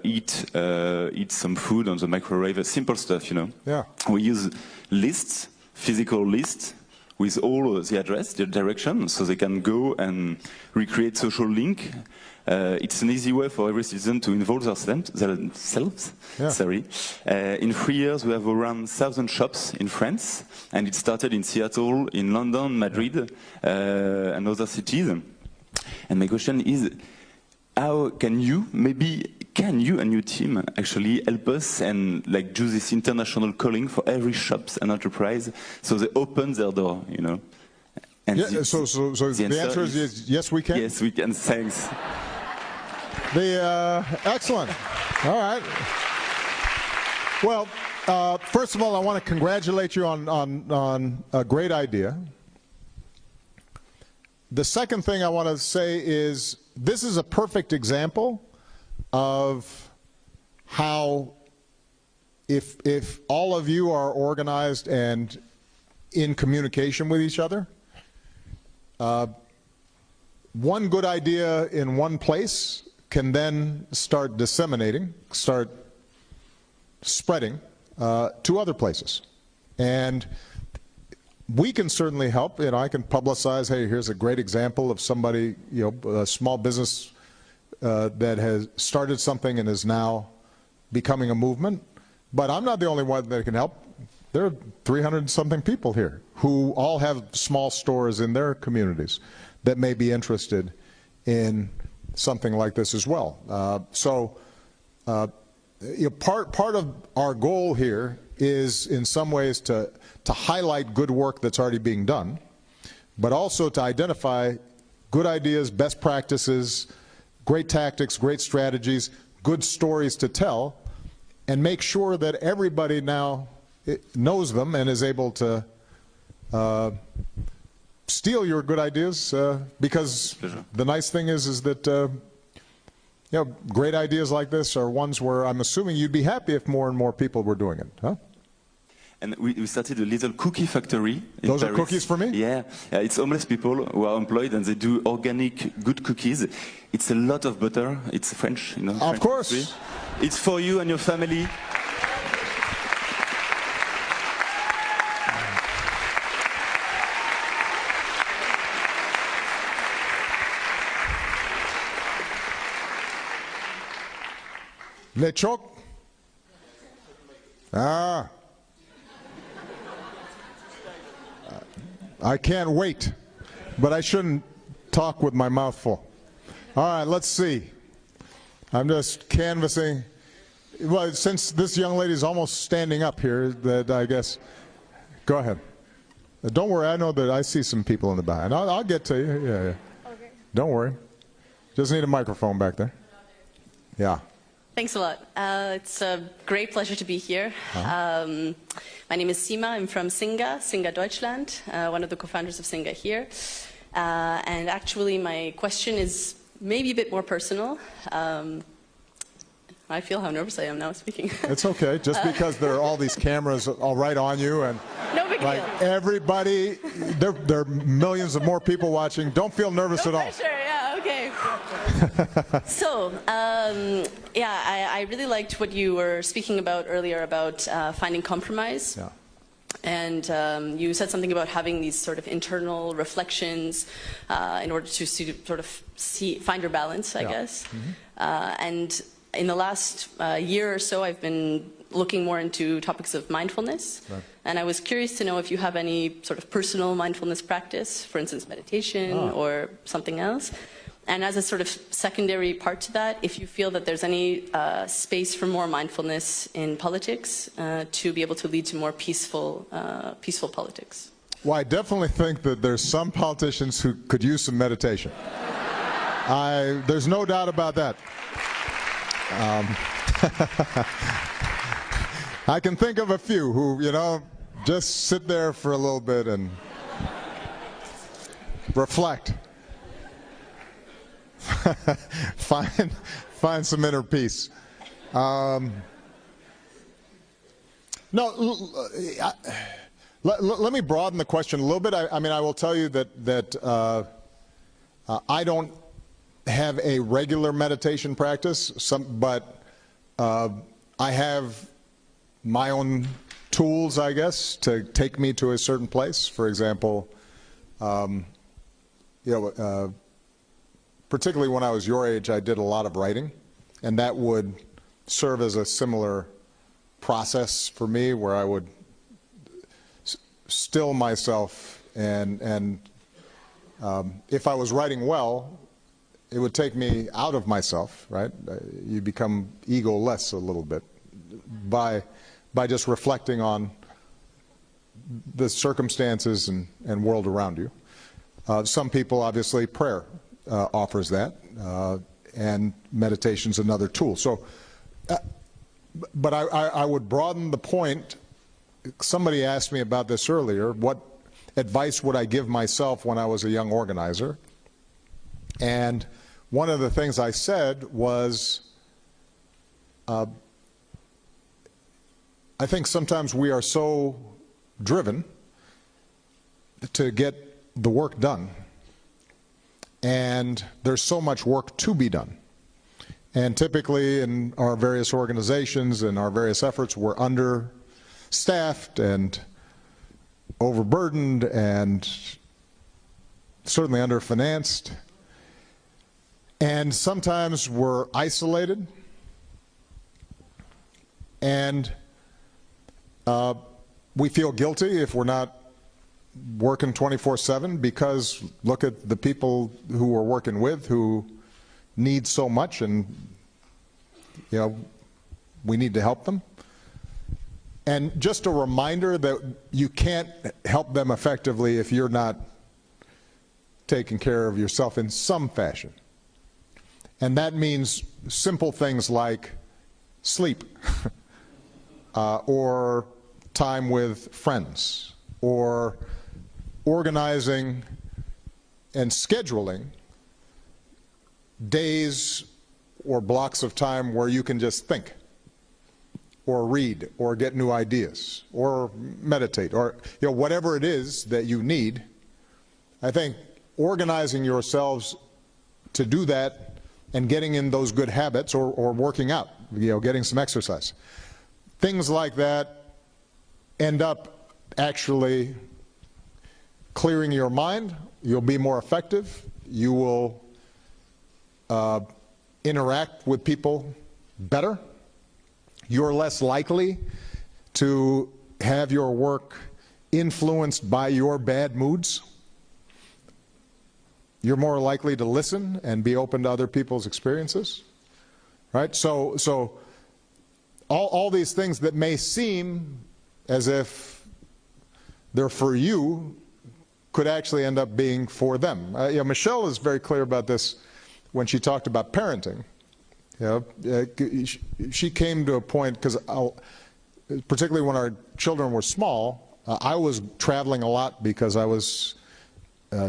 eat some food on the microwave, simple stuff, you know. Yeah. We use lists, physical lists, with all the address, the direction, so they can go and recreate social link. It's an easy way for every citizen to involve themselves. Yeah. Sorry. In 3 years, we have around 1,000 shops in France, and it started in Seattle, in London, Madrid, and other cities. And my question is, how can you, can you and your team actually help us and like do this international calling for every shops and enterprise so they open their door, you know? And yeah, so the answer is yes, we can? Yes, we can. Thanks. Excellent. All right. Well, first of all, I want to congratulate you on a great idea. The second thing I want to say is this is a perfect example of how if all of you are organized and in communication with each other, one good idea in one place can then start disseminating, start spreading to other places. And we can certainly help. You know, I can publicize, hey, here's a great example of somebody, you know, a small business that has started something and is now becoming a movement. But I'm not the only one that can help. There are 300-something people here who all have small stores in their communities that may be interested in something like this as well. Part of our goal here is in some ways to highlight good work that's already being done, but also to identify good ideas, best practices, great tactics, great strategies, good stories to tell, and make sure that everybody now knows them and is able to steal your good ideas, because the nice thing is that great ideas like this are ones where I'm assuming you'd be happy if more and more people were doing it, huh? And we started a little cookie factory in Those Paris. are cookies for me? Yeah, it's homeless people who are employed and they do organic, good cookies. It's a lot of butter. It's French, you know. Of French course. Country. It's for you and your family. Les chocs? Ah. I can't wait, but I shouldn't talk with my mouth full. All right, let's see. I'm just canvassing. Well, since this young lady is almost standing up here, that I guess, go ahead. Don't worry, I know that I see some people in the back. I'll get to you. Yeah. Okay. Don't worry. Just need a microphone back there. Yeah. Thanks a lot. It's a great pleasure to be here. My name is Sima. I'm from Singa Deutschland, one of the co-founders of Singa here. And actually, my question is maybe a bit more personal. I feel how nervous I am now speaking. It's okay, just because there are all these cameras all right on you, and no big like deal. everybody, there are millions of more people watching. Don't feel nervous at all. Sure, yeah, okay. So, I really liked what you were speaking about earlier about finding compromise. Yeah. And you said something about having these sort of internal reflections in order to sort of find your balance, I guess. Mm-hmm. And in the last year or so, I've been looking more into topics of mindfulness. Right. And I was curious to know if you have any sort of personal mindfulness practice, for instance, meditation or something else. And as a sort of secondary part to that, if you feel that there's any space for more mindfulness in politics to be able to lead to more peaceful politics. Well, I definitely think that there's some politicians who could use some meditation. There's no doubt about that. I can think of a few who, just sit there for a little bit and reflect. find some inner peace. Let me broaden the question a little bit. I mean, I will tell you that I don't have a regular meditation practice, but I have my own tools, I guess, to take me to a certain place. For example, particularly when I was your age, I did a lot of writing, and that would serve as a similar process for me, where I would still myself, and if I was writing well, it would take me out of myself, right? You become ego-less a little bit by just reflecting on the circumstances and world around you. Some people, obviously, prayer offers that, and meditation's another tool. So, but I would broaden the point. Somebody asked me about this earlier. What advice would I give myself when I was a young organizer? And one of the things I said was, I think sometimes we are so driven to get the work done, and there's so much work to be done. And typically in our various organizations and our various efforts, we're understaffed and overburdened and certainly underfinanced. And sometimes we're isolated, and we feel guilty if we're not working 24/7, because look at the people who we're working with who need so much, and we need to help them. And just a reminder that you can't help them effectively if you're not taking care of yourself in some fashion. And that means simple things like sleep, or time with friends, or organizing and scheduling days or blocks of time where you can just think, or read, or get new ideas, or meditate, or whatever it is that you need. I think organizing yourselves to do that and getting in those good habits, or working out, getting some exercise, things like that end up actually clearing your mind. You'll be more effective. You will interact with people better. You're less likely to have your work influenced by your bad moods. You're more likely to listen and be open to other people's experiences, right? So all these things that may seem as if they're for you could actually end up being for them. Michelle is very clear about this when she talked about parenting. She came to a point, because particularly when our children were small, I was traveling a lot because I was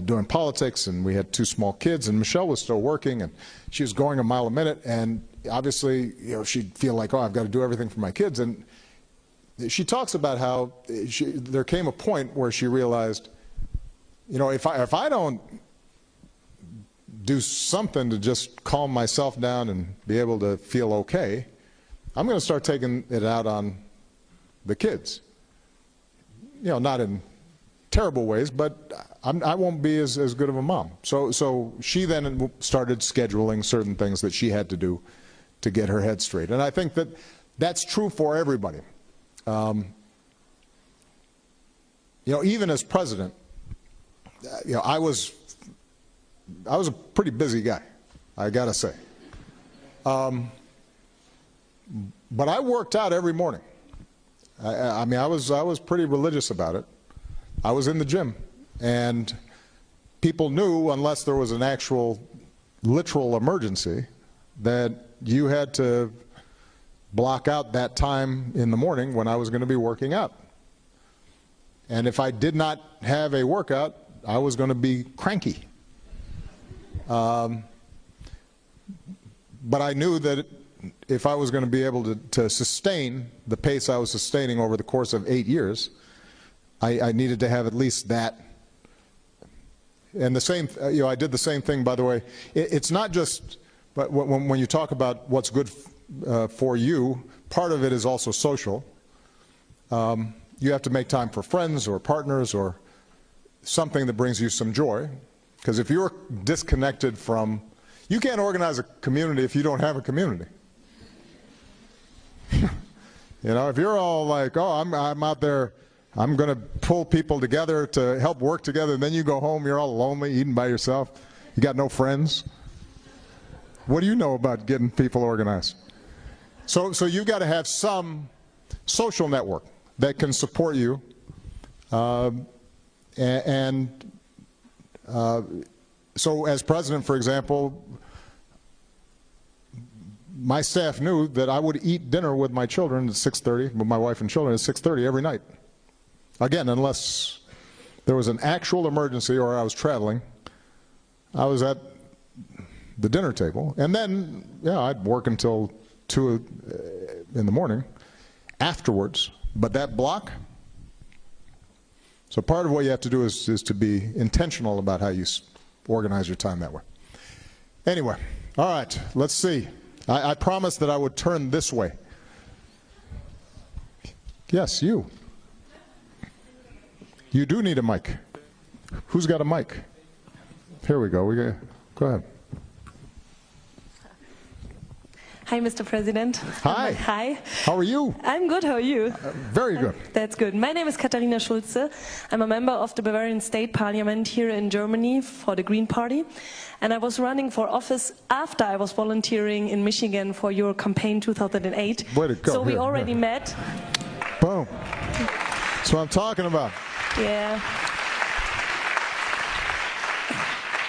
doing politics, and we had 2 small kids, and Michelle was still working, and she was going a mile a minute, and obviously, she'd feel like, oh, I've got to do everything for my kids. And she talks about how there came a point where she realized, if I don't do something to just calm myself down and be able to feel okay, I'm going to start taking it out on the kids. Not in terrible ways, but I won't be as good of a mom. So she then started scheduling certain things that she had to do to get her head straight. And I think that that's true for everybody. Even as president, I was a pretty busy guy, I gotta say. But I worked out every morning. I mean, I was pretty religious about it. I was in the gym, and people knew, unless there was an actual literal emergency, that you had to block out that time in the morning when I was going to be working out. And if I did not have a workout, I was going to be cranky. But I knew that if I was going to be able to sustain the pace I was sustaining over the course of 8 years, I needed to have at least that. And the same, I did the same thing, by the way. It's not just, but when you talk about what's good for you, part of it is also social. You have to make time for friends or partners or something that brings you some joy. Because if you're disconnected from, you can't organize a community if you don't have a community. If you're all like, oh, I'm out there, I'm going to pull people together to help work together, and then you go home, you're all lonely, eating by yourself, you got no friends. What do you know about getting people organized? So you've got to have some social network that can support you, so as president, for example, my staff knew that I would eat dinner with my children at 6:30, with my wife and children at 6:30 every night. Again, unless there was an actual emergency or I was traveling, I was at the dinner table. And then, I'd work until 2 in the morning afterwards. But that block, so part of what you have to do is to be intentional about how you organize your time that way. Anyway, all right, let's see. I promised that I would turn this way. Yes, you. You do need a mic. Who's got a mic? Here we go. Go ahead. Hi, Mr. President. Hi. Hi. How are you? I'm good. How are you? Very good. That's good. My name is Katharina Schulze. I'm a member of the Bavarian State Parliament here in Germany for the Green Party. And I was running for office after I was volunteering in Michigan for your campaign 2008. Way to go. So we Here, already here. met. Boom. That's what I'm talking about. Yeah.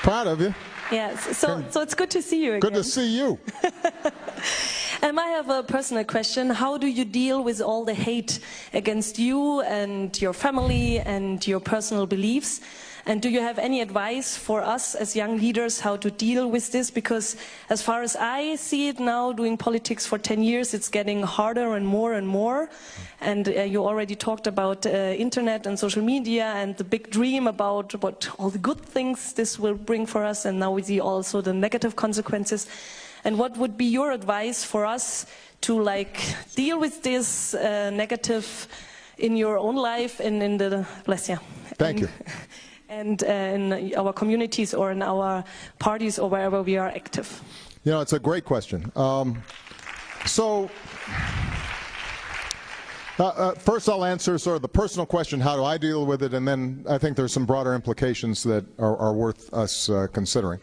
Proud of you. Yes. So it's good to see you again. Good to see you. I have a personal question. How do you deal with all the hate against you and your family and your personal beliefs? And do you have any advice for us as young leaders how to deal with this? Because as far as I see it now, doing politics for 10 years, it's getting harder and more and more. And you already talked about internet and social media and the big dream about what all the good things this will bring for us. And now we see also the negative consequences. And what would be your advice for us to deal with this negative in your own life and in the, bless you. Thank you. And in our communities or in our parties or wherever we are active? You know, it's a great question. First I'll answer sort of the personal question, how do I deal with it, and then I think there's some broader implications that are worth us considering.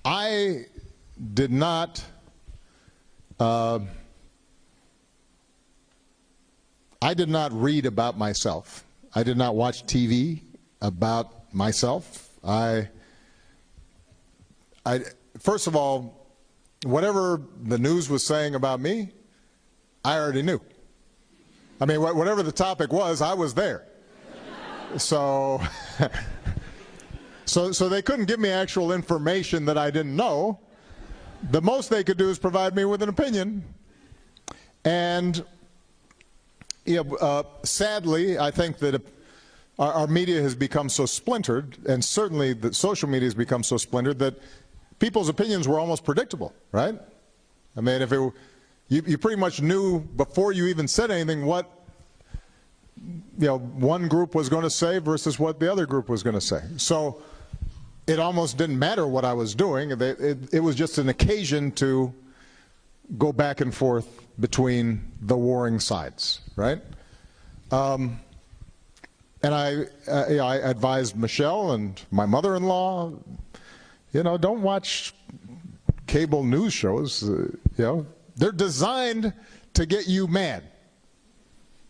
I did not read about myself. I did not watch TV about myself. First of all, whatever the news was saying about me, I already knew. I mean, whatever the topic was, I was there. So they couldn't give me actual information that I didn't know. The most they could do is provide me with an opinion. And sadly, I think that our media has become so splintered, and certainly the social media has become so splintered, that people's opinions were almost predictable, right? I mean, if you pretty much knew before you even said anything what one group was going to say versus what the other group was going to say. So it almost didn't matter what I was doing. It was just an occasion to go back and forth between the warring sides, right? And I advised Michelle and my mother-in-law, don't watch cable news shows. They're designed to get you mad.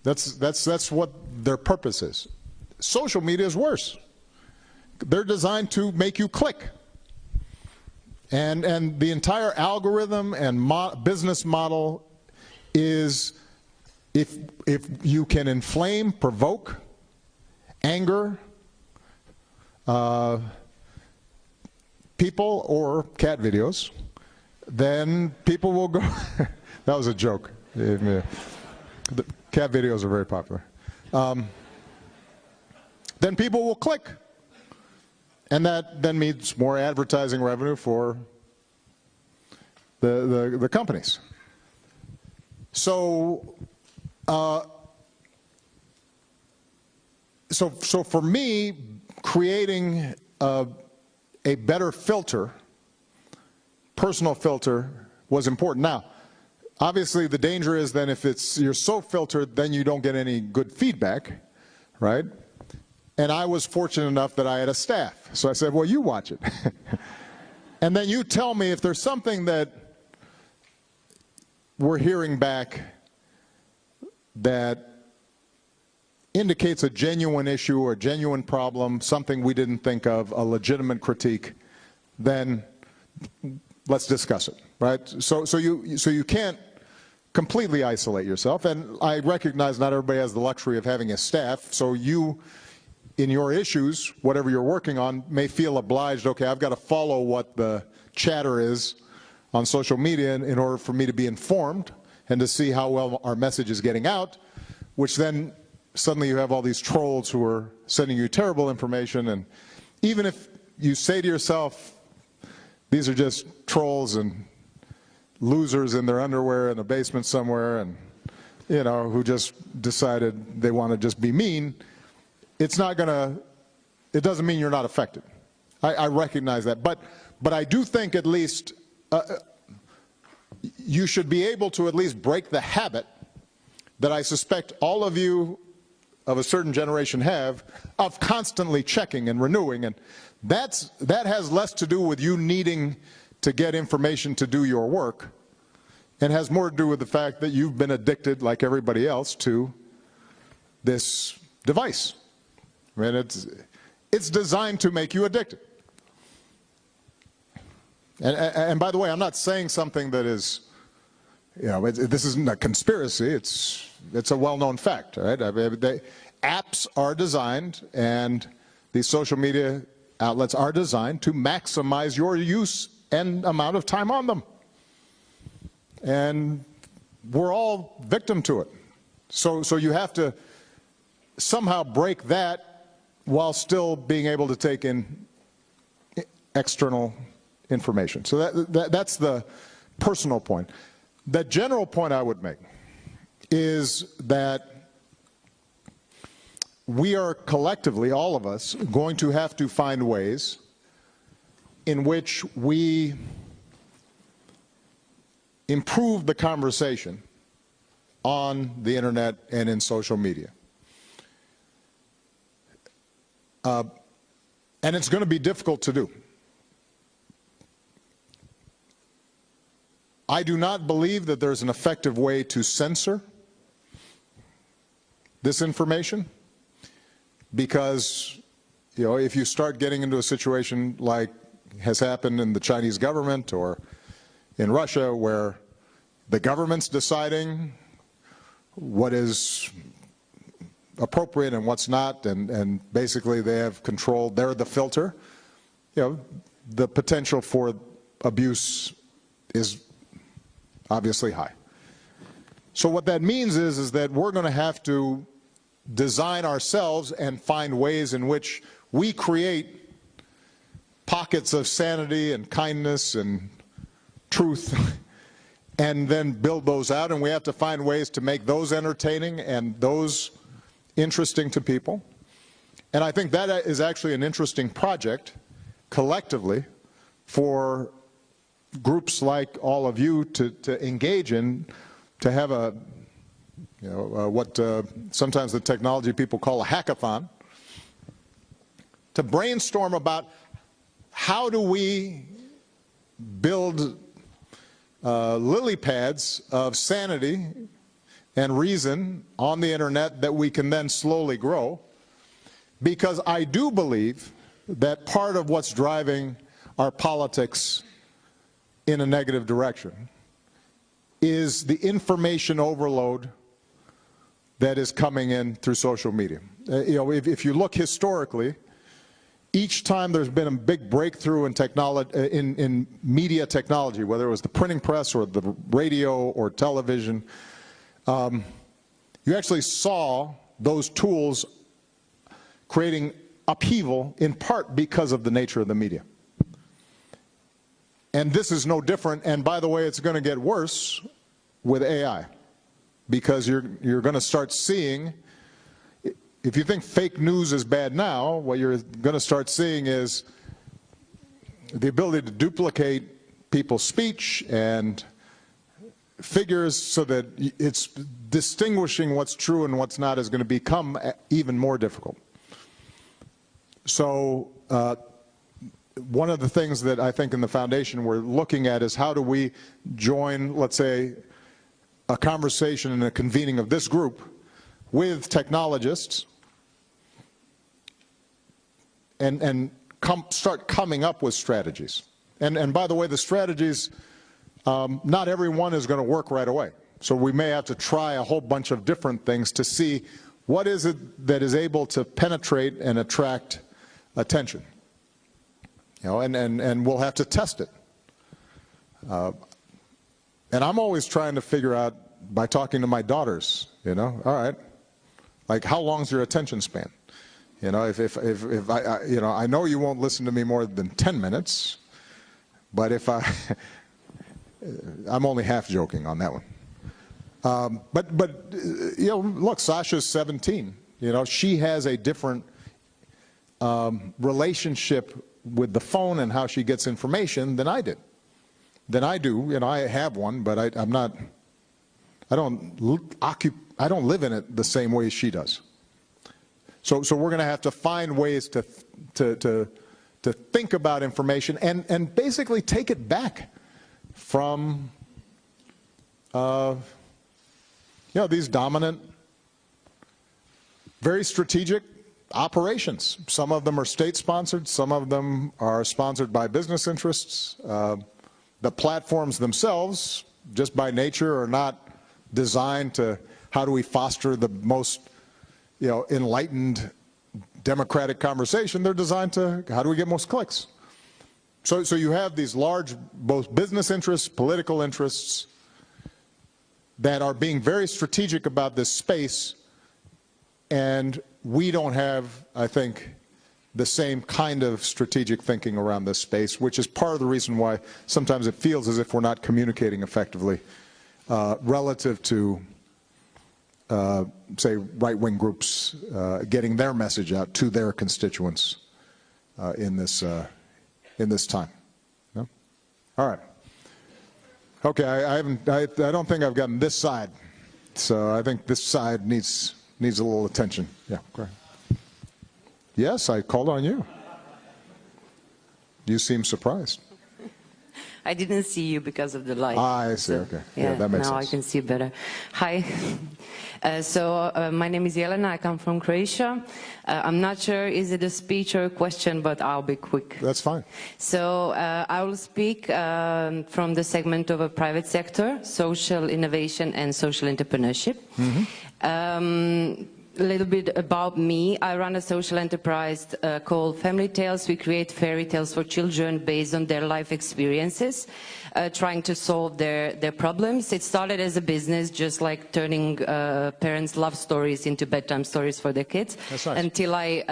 That's what their purpose is. Social media is worse. They're designed to make you click. And the entire algorithm and business model is if you can inflame, provoke, anger people or cat videos, then people will go. That was a joke. The cat videos are very popular. Then people will click. And that then means more advertising revenue for the companies. So, so for me, creating a better filter, personal filter, was important. Now, obviously, the danger is then if you're so filtered, then you don't get any good feedback, right? And I was fortunate enough that I had a staff. So I said, well, you watch it. And then you tell me if there's something that we're hearing back that indicates a genuine issue or a genuine problem, something we didn't think of, a legitimate critique, then let's discuss it, right? So you can't completely isolate yourself. And I recognize not everybody has the luxury of having a staff, so you, in your issues, whatever you're working on, may feel obliged, okay, I've got to follow what the chatter is on social media in order for me to be informed and to see how well our message is getting out, which then suddenly you have all these trolls who are sending you terrible information. And even if you say to yourself, these are just trolls and losers in their underwear in a basement somewhere and, who just decided they want to just be mean, it doesn't mean you're not affected. I recognize that. But I do think at least you should be able to at least break the habit that I suspect all of you of a certain generation have of constantly checking and renewing, and that has less to do with you needing to get information to do your work and has more to do with the fact that you've been addicted, like everybody else, to this device. I mean, it's designed to make you addicted. And by the way, I'm not saying something that is, you know, this isn't a conspiracy. It's a well-known fact, right? I mean, apps are designed, and these social media outlets are designed to maximize your use and amount of time on them. And we're all victim to it. So you have to somehow break that while still being able to take in external information. So that's the personal point. The general point I would make is that we are collectively, all of us, going to have to find ways in which we improve the conversation on the internet and in social media. And it's going to be difficult to do. I do not believe that there's an effective way to censor this information, because, you know, if you start getting into a situation like has happened in the Chinese government or in Russia, where the government's deciding what is appropriate and what's not, and basically they have control, they're the filter, you know, the potential for abuse is obviously high. So what that means is that we're going to have to design ourselves and find ways in which we create pockets of sanity and kindness and truth and then build those out, and we have to find ways to make those entertaining and those interesting to people. And I think that is actually an interesting project collectively for groups like all of you to engage in, to have a, you know, what sometimes the technology people call a hackathon, to brainstorm about how do we build lily pads of sanity and reason on the internet that we can then slowly grow. Because I do believe that part of what's driving our politics in a negative direction is the information overload that is coming in through social media. You know, if you look historically, each time there's been a big breakthrough in technology, in media technology, whether it was the printing press or the radio or television, you actually saw those tools creating upheaval in part because of the nature of the media. And this is no different, and by the way, it's going to get worse with AI, because you're going to start seeing, if you think fake news is bad now, what you're going to start seeing is the ability to duplicate people's speech and figures so that it's distinguishing what's true and what's not is going to become even more difficult. So one of the things that I think in the foundation we're looking at is how do we join, let's say, a conversation and a convening of this group with technologists and start coming up with strategies. And by the way, the strategies, not everyone is going to work right away. So we may have to try a whole bunch of different things to see what is it that is able to penetrate and attract attention. You know, and we'll have to test it. And I'm always trying to figure out, by talking to my daughters, you know, all right, like how long's your attention span? You know, if I you know, I know you won't listen to me more than 10 minutes, but if I'm only half joking on that one. But you know, look, Sasha's 17. You know, she has a different relationship with the phone and how she gets information than I did. than I do, and I have one, but I don't live in it the same way she does. So we're going to have to find ways to think about information and basically take it back from these dominant, very strategic operations. Some of them are state-sponsored, some of them are sponsored by business interests. The platforms themselves, just by nature, are not designed to how do we foster the most enlightened democratic conversation. They're designed to how do we get most clicks. So you have these large, both business interests, political interests, that are being very strategic about this space, and we don't have, I think, the same kind of strategic thinking around this space, which is part of the reason why sometimes it feels as if we're not communicating effectively relative to, say, right-wing groups getting their message out to their constituents in this time. No? All right. Okay, I don't think I've gotten this side, so I think this side needs a little attention. Yeah, go ahead. Yes, I called on you. You seem surprised. I didn't see you because of the light. I see, okay. Yeah, that makes sense. Now I can see better. Hi. My name is Jelena, I come from Croatia. I'm not sure is it a speech or a question, but I'll be quick. That's fine. So I will speak from the segment of a private sector, social innovation and social entrepreneurship. Mm-hmm. A little bit about me. I run a social enterprise called Family Tales. We create fairy tales for children based on their life experiences, trying to solve their problems. It started as a business, just like turning parents' love stories into bedtime stories for their kids. That's nice. Until I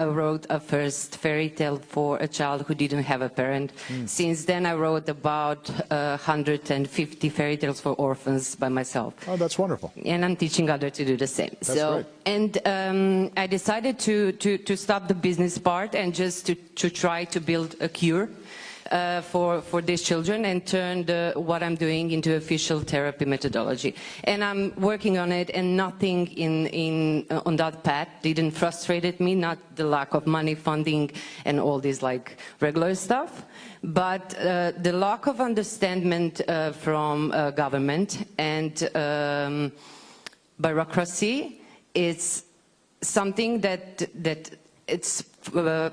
wrote a first fairy tale for a child who didn't have a parent. Since then I wrote about 150 fairy tales for orphans by myself. Oh, that's wonderful. And I'm teaching others to do the same. That's great. And I decided to stop the business part and just to try to build a cure for these children and turn what I'm doing into official therapy methodology. And I'm working on it, and nothing on that path didn't frustrate me, not the lack of money, funding, and all this like regular stuff, but the lack of understanding from government and bureaucracy. It's something that it's for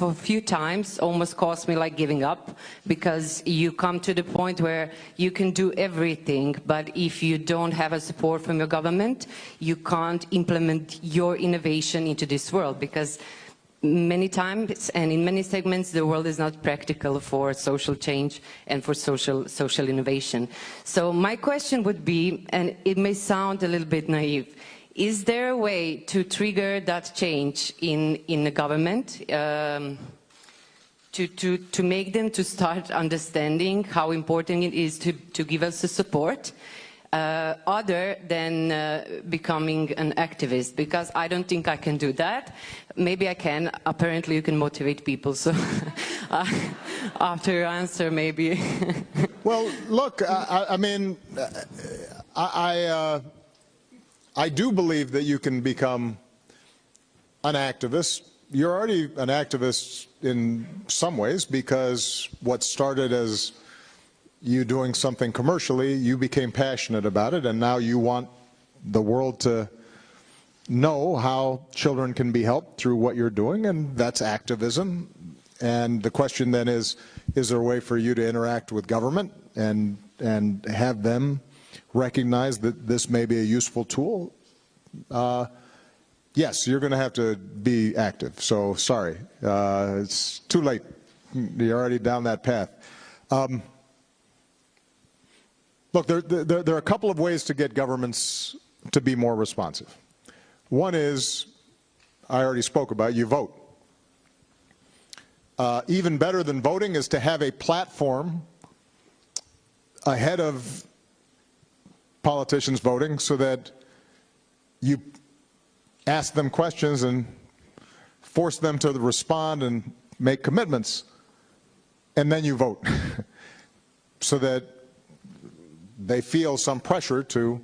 a few times almost cost me like giving up, because you come to the point where you can do everything, but if you don't have a support from your government, you can't implement your innovation into this world, because many times and in many segments the world is not practical for social change and for social innovation. So my question would be, and it may sound a little bit naive, is there a way to trigger that change in the government to make them to start understanding how important it is to give us the support, other than becoming an activist? Because I don't think I can do that. Maybe I can. Apparently you can motivate people, so after your answer maybe. Well, look, I mean, I do believe that you can become an activist. You're already an activist in some ways, because what started as you doing something commercially, you became passionate about it, and now you want the world to know how children can be helped through what you're doing, and that's activism. And the question then is there a way for you to interact with government and have them recognize that this may be a useful tool? Yes, you're going to have to be active. So sorry, it's too late. You're already down that path. Look, there are a couple of ways to get governments to be more responsive. One is, I already spoke about, you vote. Even better than voting is to have a platform ahead of politicians voting, so that you ask them questions and force them to respond and make commitments, and then you vote. so that they feel some pressure to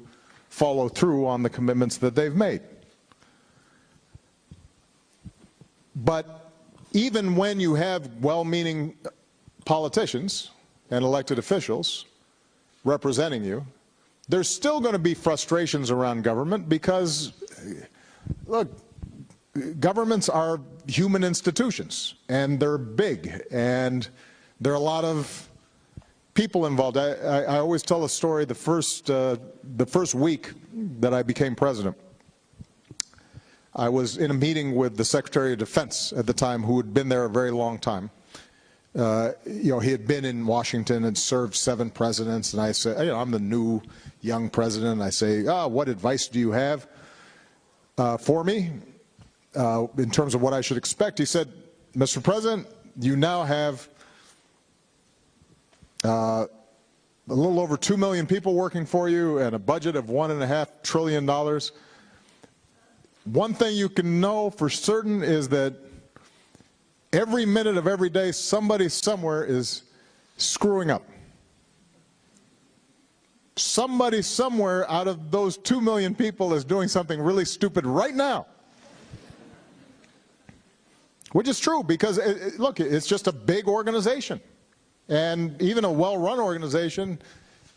follow through on the commitments that they've made. But even when you have well-meaning politicians and elected officials representing you, there's still going to be frustrations around government because, look, governments are human institutions, and they're big, and there are a lot of people involved. I always tell a story. The first week that I became president, I was in a meeting with the Secretary of Defense at the time, who had been there a very long time. You know, he had been in Washington and served 7 presidents, and I said, you know, I'm the new young president. I say, what advice do you have for me in terms of what I should expect? He said, Mr. President, you now have a little over 2 million people working for you and a budget of $1.5 trillion. One thing you can know for certain is that every minute of every day, somebody somewhere is screwing up. Somebody somewhere out of those 2 million people is doing something really stupid right now. Which is true, because, look, it's just a big organization. And even a well-run organization,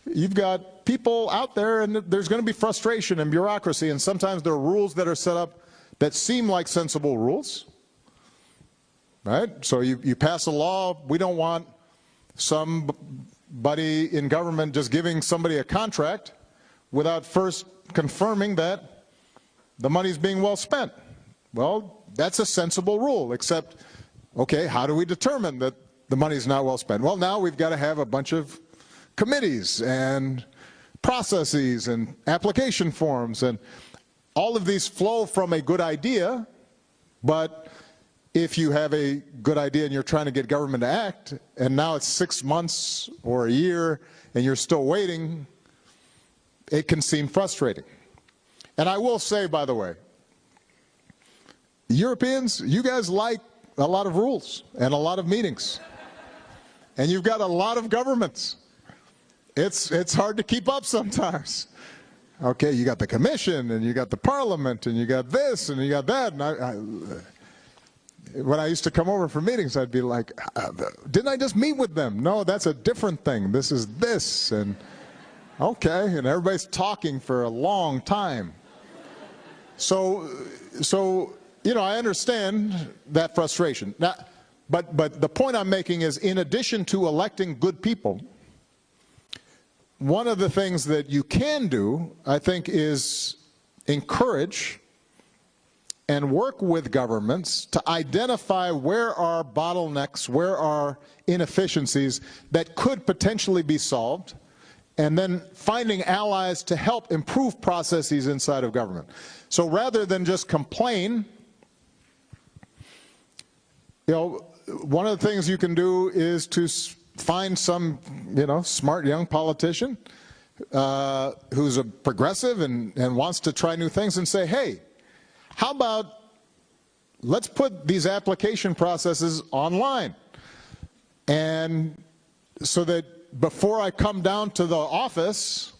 you've got people out there, and there's going to be frustration and bureaucracy, and sometimes there are rules that are set up that seem like sensible rules. Right? So you pass a law. We don't want somebody in government just giving somebody a contract without first confirming that the money's being well spent. Well, that's a sensible rule, except, okay, how do we determine that the money's not well spent? Well, now we've got to have a bunch of committees and processes and application forms, and all of these flow from a good idea, but if you have a good idea and you're trying to get government to act, and now it's 6 months or a year and you're still waiting, it can seem frustrating. And I will say, by the way, Europeans, you guys like a lot of rules and a lot of meetings. And you've got a lot of governments. It's hard to keep up sometimes. Okay, you got the commission, and you got the parliament, and you got this, and you got that. And when I used to come over for meetings, I'd be like, didn't I just meet with them? No, that's a different thing. This is this. And okay, and everybody's talking for a long time. So you know, I understand that frustration. Now, but the point I'm making is, in addition to electing good people, one of the things that you can do, I think, is encourage and work with governments to identify where are bottlenecks, where are inefficiencies that could potentially be solved, and then finding allies to help improve processes inside of government. So rather than just complain, you know, one of the things you can do is to find some, you know, smart young politician who's a progressive and wants to try new things, and say, hey, how about let's put these application processes online, and so that before I come down to the office,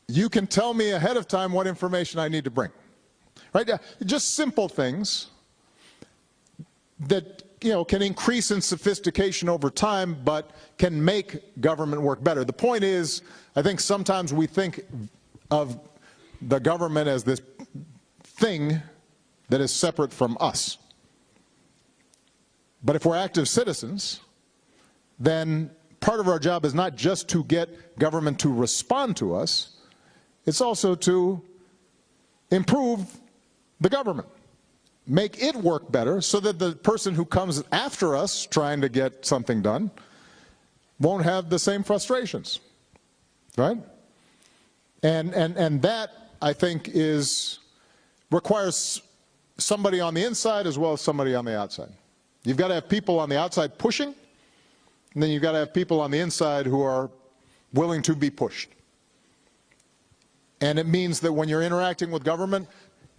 you can tell me ahead of time what information I need to bring. Right? Just simple things that, you know, can increase in sophistication over time, but can make government work better. The point is, I think sometimes we think of the government as this thing that is separate from us. But if we're active citizens, then part of our job is not just to get government to respond to us, it's also to improve the government, make it work better, so that the person who comes after us trying to get something done won't have the same frustrations, right? And that, I think, requires somebody on the inside as well as somebody on the outside. You've got to have people on the outside pushing, and then you've got to have people on the inside who are willing to be pushed. And it means that when you're interacting with government,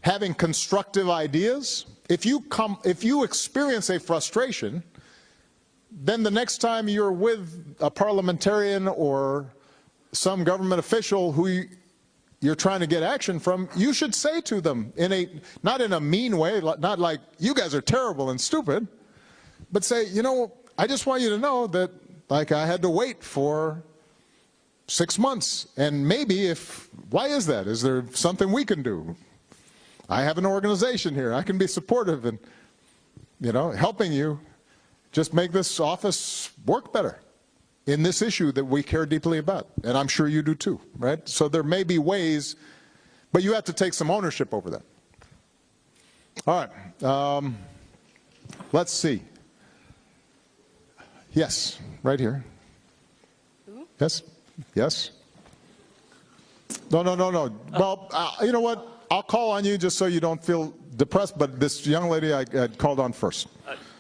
having constructive ideas, if you experience a frustration, then the next time you're with a parliamentarian or some government official who you're trying to get action from, you should say to them, not in a mean way, not like, you guys are terrible and stupid, but say, you know, I just want you to know that, like, I had to wait for 6 months, and maybe why is that? Is there something we can do? I have an organization here. I can be supportive and, you know, helping you just make this office work better in this issue that we care deeply about. And I'm sure you do too, right? So there may be ways, but you have to take some ownership over that. All right, let's see. Yes, right here. Yes, yes. No. Well, you know what? I'll call on you just so you don't feel depressed, but this young lady I called on first.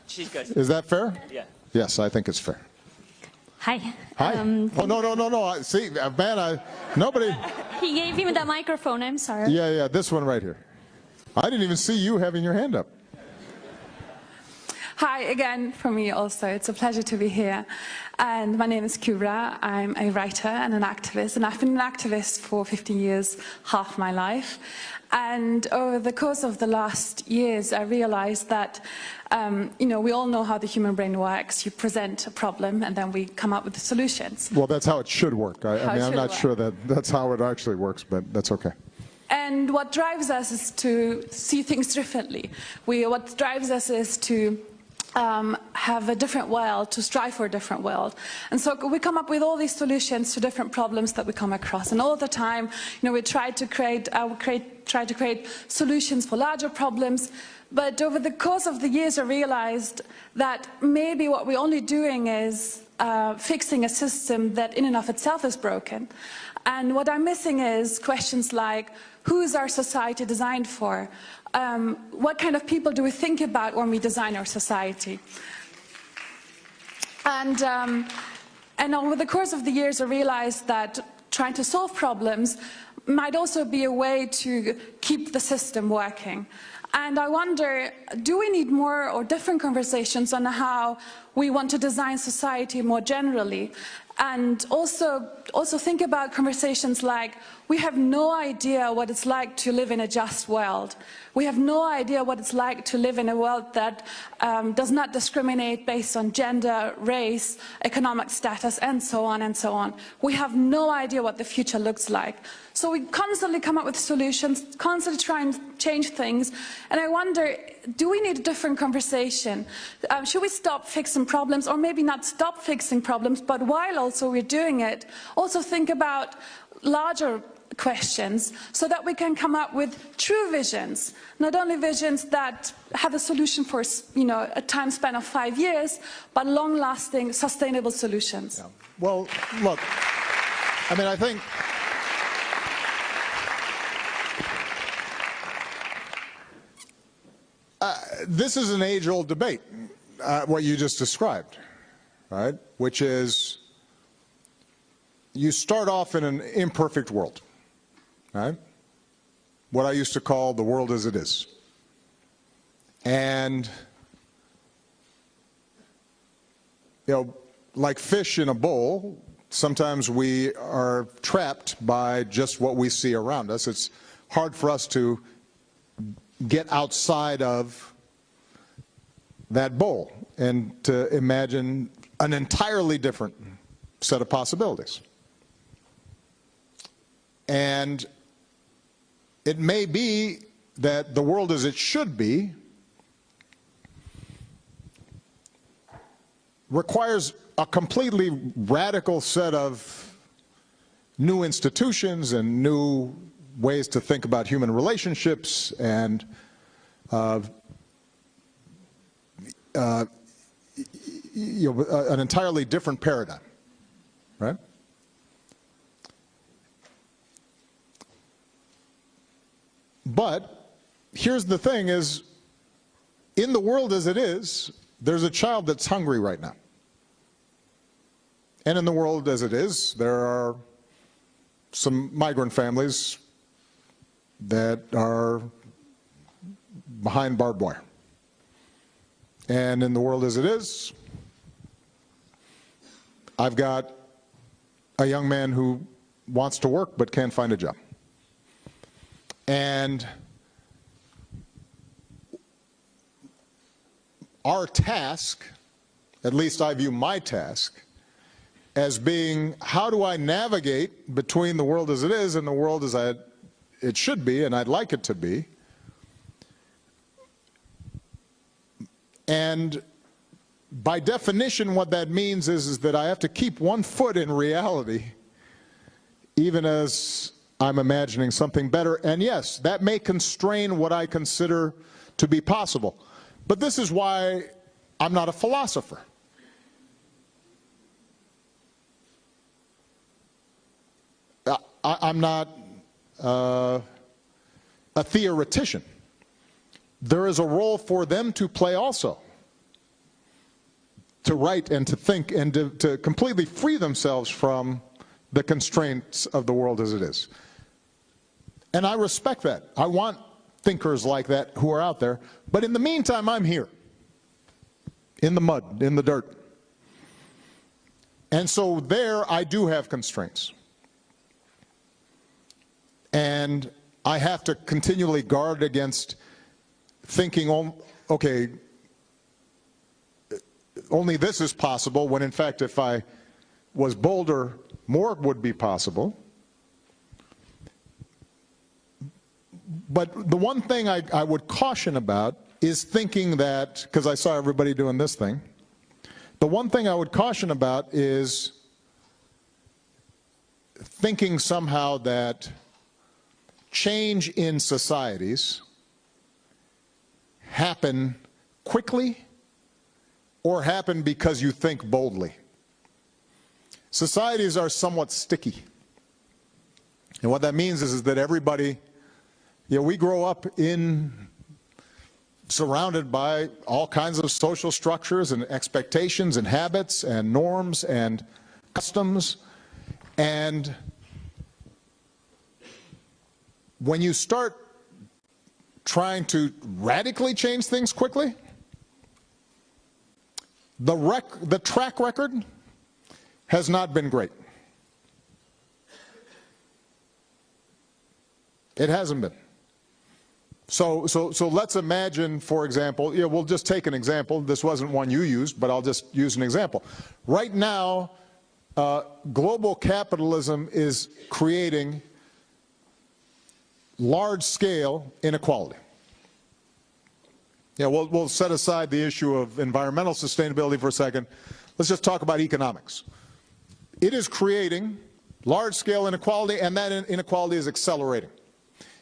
She's good. Is that fair? Yeah. Yes, I think it's fair. Hi. Hi. Oh, no. See, man, nobody. He gave me that microphone, I'm sorry. Yeah, this one right here. I didn't even see you having your hand up. Hi again from me also. It's a pleasure to be here. And my name is Kubra. I'm a writer and an activist, and I've been an activist for 15 years, half my life. And over the course of the last years, I realized that, you know, we all know how the human brain works. You present a problem, and then we come up with the solutions. Well, that's how it should work. I mean, I'm not sure that that's how it actually works, but that's okay. And what drives us is to see things differently. What drives us is to have a different world, to strive for a different world. And so we come up with all these solutions to different problems that we come across. And all the time, you know, we try to create solutions for larger problems. But over the course of the years, I realized that maybe what we're only doing is fixing a system that in and of itself is broken. And what I'm missing is questions like, who is our society designed for? What kind of people do we think about when we design our society? And over the course of the years, I realized that trying to solve problems might also be a way to keep the system working. And I wonder, do we need more or different conversations on how we want to design society more generally? And also think about conversations like, we have no idea what it's like to live in a just world. We have no idea what it's like to live in a world that does not discriminate based on gender, race, economic status, and so on and so on. We have no idea what the future looks like. So we constantly come up with solutions, constantly try and change things. And I wonder, do we need a different conversation? Should we stop fixing problems, or maybe not stop fixing problems, but while also we're doing it, also think about larger questions so that we can come up with true visions, not only visions that have a solution for, you know, a time span of 5 years, but long-lasting, sustainable solutions. Yeah. Well, look, I mean, I think this is an age-old debate, what you just described, right? Which is, you start off in an imperfect world, right? What I used to call the world as it is. And, you know, like fish in a bowl, sometimes we are trapped by just what we see around us. It's hard for us to get outside of that bowl and to imagine an entirely different set of possibilities. And it may be that the world as it should be requires a completely radical set of new institutions and new ways to think about human relationships and you know, an entirely different paradigm, right? But here's the thing is, in the world as it is, there's a child that's hungry right now. And in the world as it is, there are some migrant families that are behind barbed wire. And in the world as it is, I've got a young man who wants to work but can't find a job. And our task, at least I view my task, as being, how do I navigate between the world as it is and the world as it should be and I'd like it to be? And by definition, what that means is that I have to keep one foot in reality, even as I'm imagining something better. And yes, that may constrain what I consider to be possible. But this is why I'm not a philosopher. I'm not a theoretician. There is a role for them to play also, to write and to think and to completely free themselves from the constraints of the world as it is. And I respect that. I want thinkers like that who are out there. But in the meantime, I'm here, in the mud, in the dirt. And so there I do have constraints. And I have to continually guard against thinking, okay, only this is possible, when in fact if I was bolder, more would be possible. But the one thing I would caution about is thinking that, because I saw everybody doing this thing, the one thing I would caution about is thinking somehow that change in societies happen quickly or happen because you think boldly. Societies are somewhat sticky. And what that means is that everybody, we grow up surrounded by all kinds of social structures and expectations and habits and norms and customs. And when you start trying to radically change things quickly, the track record has not been great. It hasn't been. So let's imagine, for example, we'll just take an example. This wasn't one you used, but I'll just use an example. Right now, global capitalism is creating large-scale inequality. We'll set aside the issue of environmental sustainability for a second. Let's just talk about economics. It is creating large-scale inequality, and that inequality is accelerating.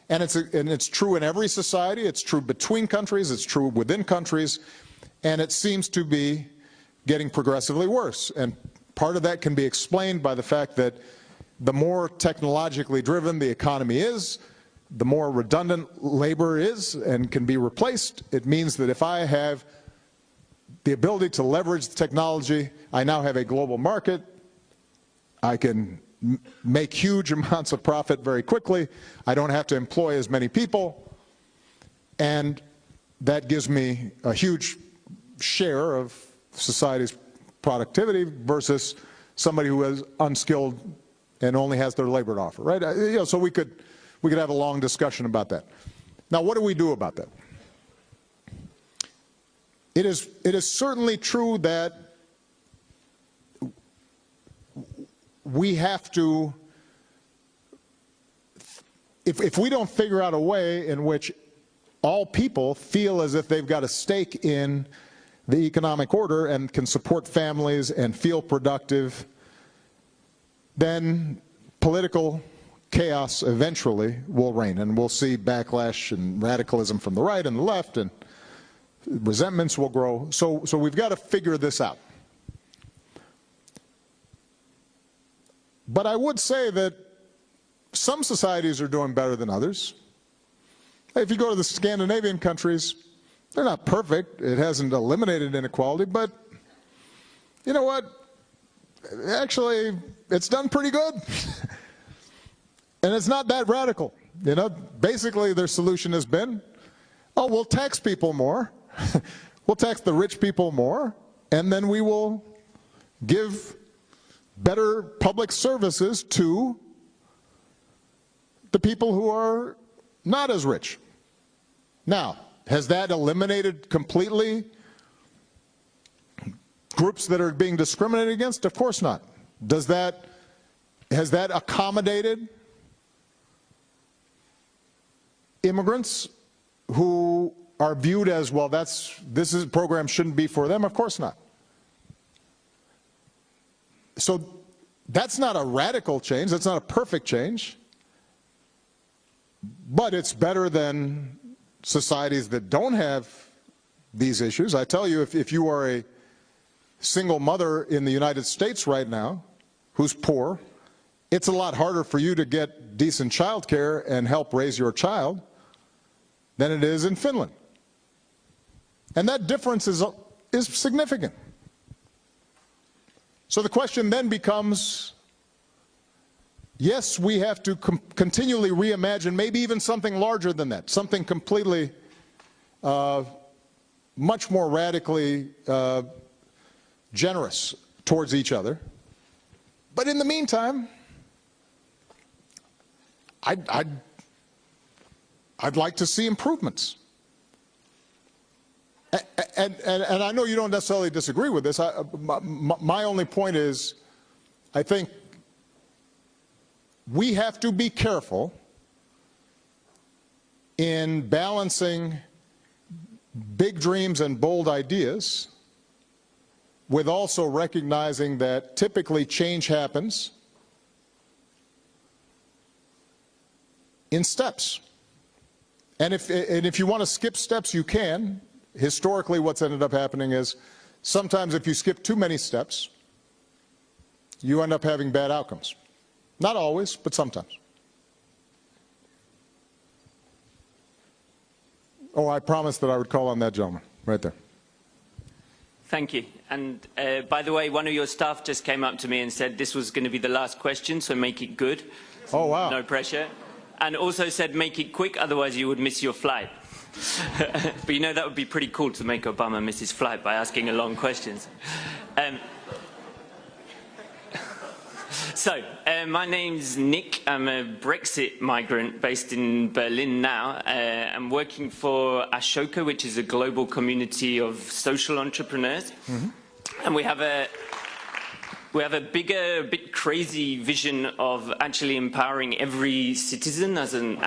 And it's true in every society. It's true between countries. It's true within countries. And it seems to be getting progressively worse. And part of that can be explained by the fact that the more technologically driven the economy is, the more redundant labor is and can be replaced. It means that if I have the ability to leverage the technology, I now have a global market. I can make huge amounts of profit very quickly. I don't have to employ as many people. And that gives me a huge share of society's productivity versus somebody who is unskilled and only has their labor to offer, right? So we could have a long discussion about that. Now, what do we do about that? It is certainly true that we have to, if we don't figure out a way in which all people feel as if they've got a stake in the economic order and can support families and feel productive, then political chaos eventually will reign, and we'll see backlash and radicalism from the right and the left, and resentments will grow. So we've got to figure this out. But I would say that some societies are doing better than others. If you go to the Scandinavian countries, they're not perfect. It hasn't eliminated inequality, but you know what? Actually, it's done pretty good. And it's not that radical. Basically their solution has been, we'll tax people more. We'll tax the rich people more, and then we will give better public services to the people who are not as rich. Now, has that eliminated completely groups that are being discriminated against? Of course not. Has that accommodated immigrants who are viewed as, well, this program shouldn't be for them? Of course not. So that's not a radical change, that's not a perfect change, but it's better than societies that don't have these issues. I tell you, if you are a single mother in the United States right now who's poor, it's a lot harder for you to get decent child care and help raise your child than it is in Finland. And that difference is significant. So the question then becomes, yes, we have to continually reimagine maybe even something larger than that, something completely, much more radically generous towards each other. But in the meantime, I'd like to see improvements. And I know you don't necessarily disagree with this. My only point is, I think we have to be careful in balancing big dreams and bold ideas with also recognizing that typically change happens in steps. And if you want to skip steps, you can. Historically, what's ended up happening is sometimes if you skip too many steps, you end up having bad outcomes. Not always, but sometimes. Oh, I promised that I would call on that gentleman right there. Thank you. And by the way, one of your staff just came up to me and said this was going to be the last question, so make it good. Oh, wow. No pressure. And also said make it quick, otherwise you would miss your flight. But you know, that would be pretty cool to make Obama miss his flight by asking long questions. My name's Nick. I'm a Brexit migrant based in Berlin now. I'm working for Ashoka, which is a global community of social entrepreneurs. Mm-hmm. And we have a bigger, bit crazy vision of actually empowering every citizen as an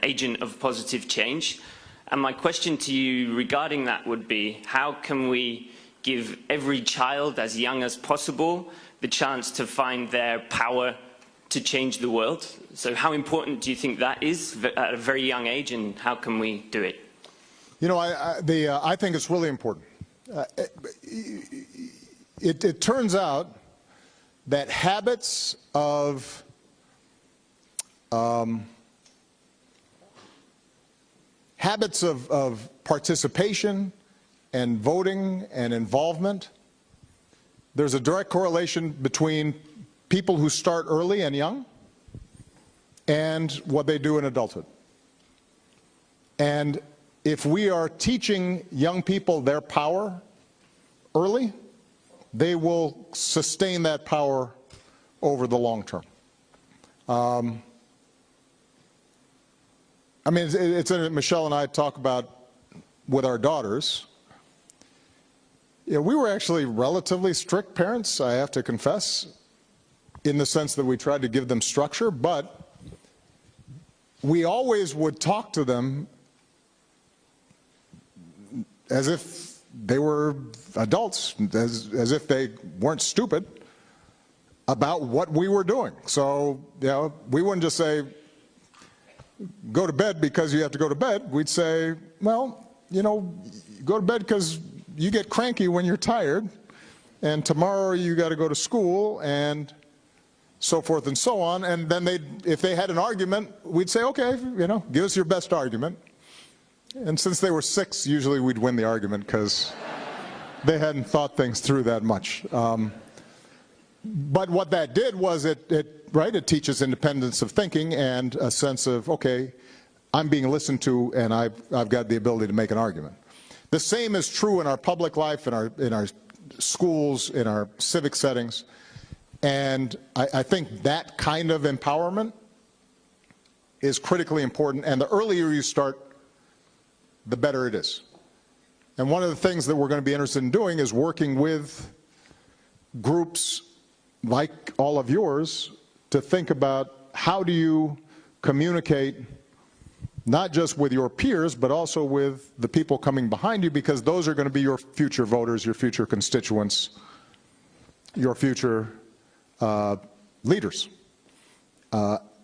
agent of positive change. And my question to you regarding that would be, how can we give every child as young as possible the chance to find their power to change the world? So how important do you think that is at a very young age, and how can we do it? You know, I think it's really important. It turns out that habits of participation and voting and involvement, there's a direct correlation between people who start early and young and what they do in adulthood. And if we are teaching young people their power early, they will sustain that power over the long term. I mean, it's Michelle and I talk about with our daughters. Yeah, we were actually relatively strict parents, I have to confess, in the sense that we tried to give them structure, but we always would talk to them as if they were adults, as if they weren't stupid about what we were doing. So, you know, we wouldn't just say, go to bed because you have to go to bed. We'd say, well, you know, go to bed because you get cranky when you're tired, and tomorrow you got to go to school, and so forth and so on. And then if they had an argument, we'd say, okay, you know, give us your best argument. And since they were 6, usually we'd win the argument because they hadn't thought things through that much. But what that did was it teaches independence of thinking and a sense of, okay, I'm being listened to and I've got the ability to make an argument. The same is true in our public life, in our schools, in our civic settings. And I think that kind of empowerment is critically important, and the earlier you start, the better it is. And one of the things that we're going to be interested in doing is working with groups like all of yours to think about how do you communicate not just with your peers, but also with the people coming behind you, because those are going to be your future voters, your future constituents, your future leaders.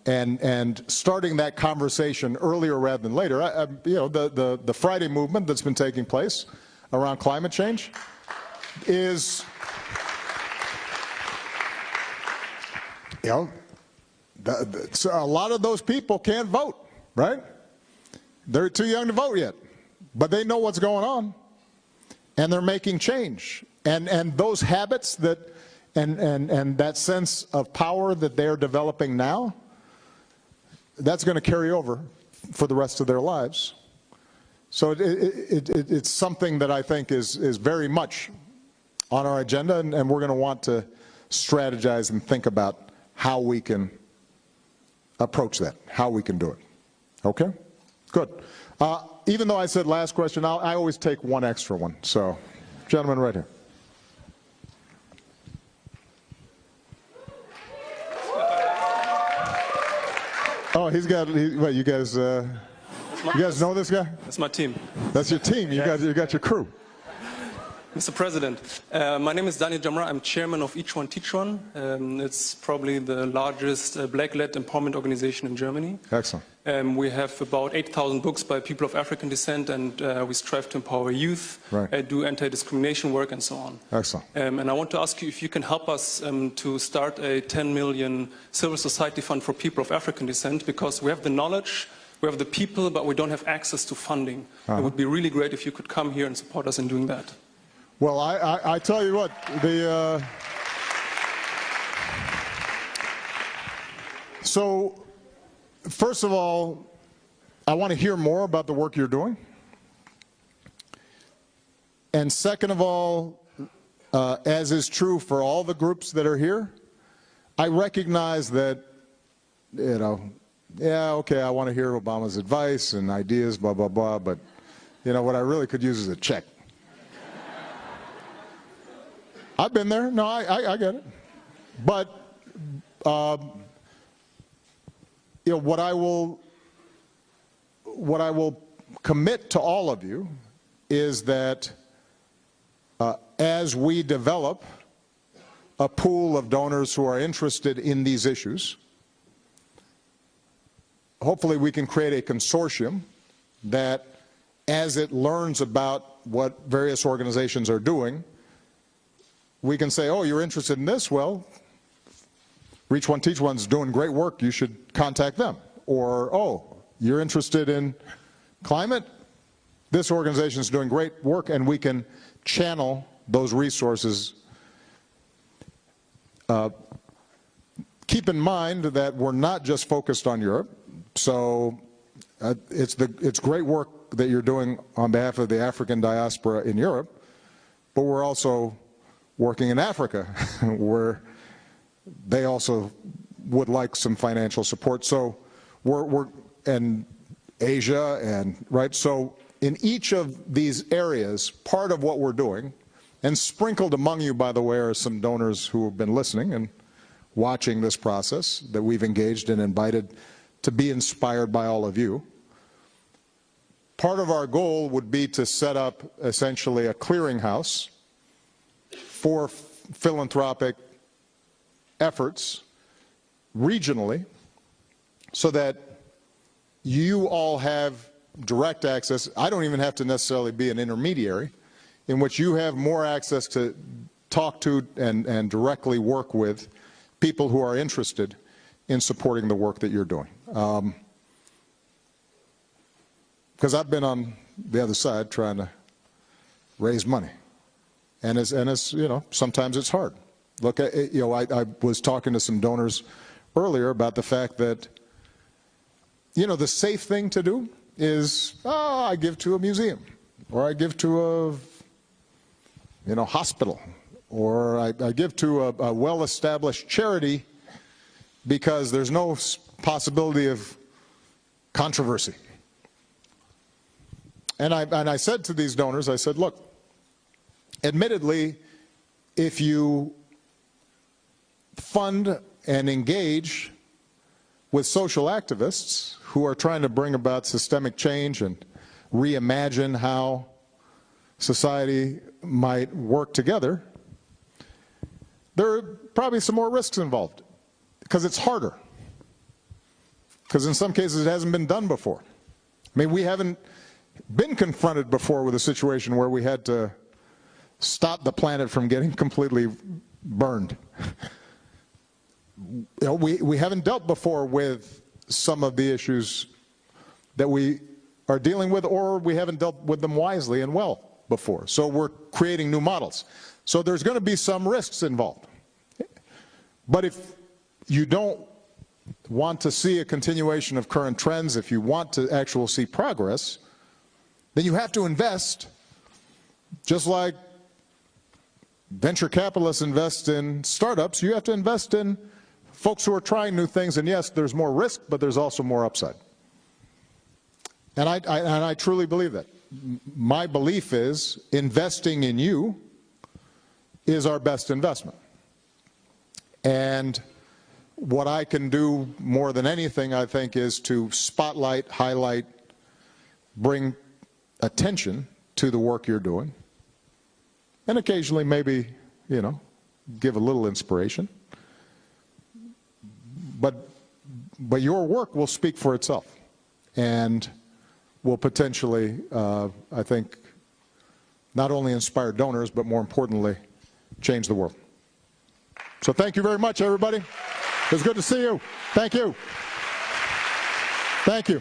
And starting that conversation earlier rather than later. You know, the Friday movement that's been taking place around climate change is, you know, so a lot of those people can't vote, right? They're too young to vote yet, but they know what's going on, and they're making change. And those habits that, and that sense of power that they're developing now, that's going to carry over for the rest of their lives. So it's something that I think is very much on our agenda, and we're going to want to strategize and think about how we can approach that, how we can do it. Okay? Good. Even though I said last question, I always take one extra one. So, gentleman right here. Oh, he's got, what, you guys know this guy? That's my team. That's your team. You got your crew. Mr. President, my name is Daniel Jamra. I'm chairman of Each One Teach One. It's probably the largest black-led empowerment organization in Germany. Excellent. We have about 8,000 books by people of African descent, and we strive to empower youth, right. Do anti-discrimination work, and so on. Excellent. And I want to ask you if you can help us to start a 10 million civil society fund for people of African descent, because we have the knowledge, we have the people, but we don't have access to funding. It would be really great if you could come here and support us in doing that. Well, I tell you what, so first of all, I want to hear more about the work you're doing. And second of all, as is true for all the groups that are here, I recognize that, you know, yeah, okay, I want to hear Obama's advice and ideas, blah, blah, blah, but, you know, what I really could use is a check. I've been there. No, I get it. But, you know, what I will commit to all of you is that as we develop a pool of donors who are interested in these issues, hopefully we can create a consortium that, as it learns about what various organizations are doing, we can say, oh, you're interested in this? Well, Reach One Teach One's doing great work. You should contact them. Or, oh, you're interested in climate? This organization is doing great work, and we can channel those resources. Keep in mind that we're not just focused on Europe. So it's great work that you're doing on behalf of the African diaspora in Europe, but we're also working in Africa, where they also would like some financial support. So we're and Asia, and right. So in each of these areas, part of what we're doing, and sprinkled among you, by the way, are some donors who have been listening and watching this process that we've engaged and invited to be inspired by all of you. Part of our goal would be to set up essentially a clearinghouse for philanthropic efforts regionally, so that you all have direct access. I don't even have to necessarily be an intermediary, in which you have more access to talk to and directly work with people who are interested in supporting the work that you're doing. Because I've been on the other side trying to raise money. And it's, you know, sometimes it's hard. Look, you know, I was talking to some donors earlier about the fact that, you know, the safe thing to do is, oh, I give to a museum, or I give to a, you know, hospital, or I give to a well-established charity because there's no possibility of controversy. And I said to these donors, I said, look, admittedly, if you fund and engage with social activists who are trying to bring about systemic change and reimagine how society might work together, there are probably some more risks involved because it's harder. Because in some cases it hasn't been done before. I mean, we haven't been confronted before with a situation where we had to stop the planet from getting completely burned. You know, we haven't dealt before with some of the issues that we are dealing with, or we haven't dealt with them wisely and well before. So we're creating new models. So there's going to be some risks involved. But if you don't want to see a continuation of current trends, if you want to actually see progress, then you have to invest, just like venture capitalists invest in startups. You have to invest in folks who are trying new things, and yes, there's more risk, but there's also more upside. And I truly believe that. My belief is investing in you is our best investment. And what I can do more than anything, I think, is to spotlight, highlight, bring attention to the work you're doing, and occasionally maybe, you know, give a little inspiration. But your work will speak for itself and will potentially, I think, not only inspire donors, but more importantly, change the world. So thank you very much, everybody. It was good to see you. Thank you. Thank you.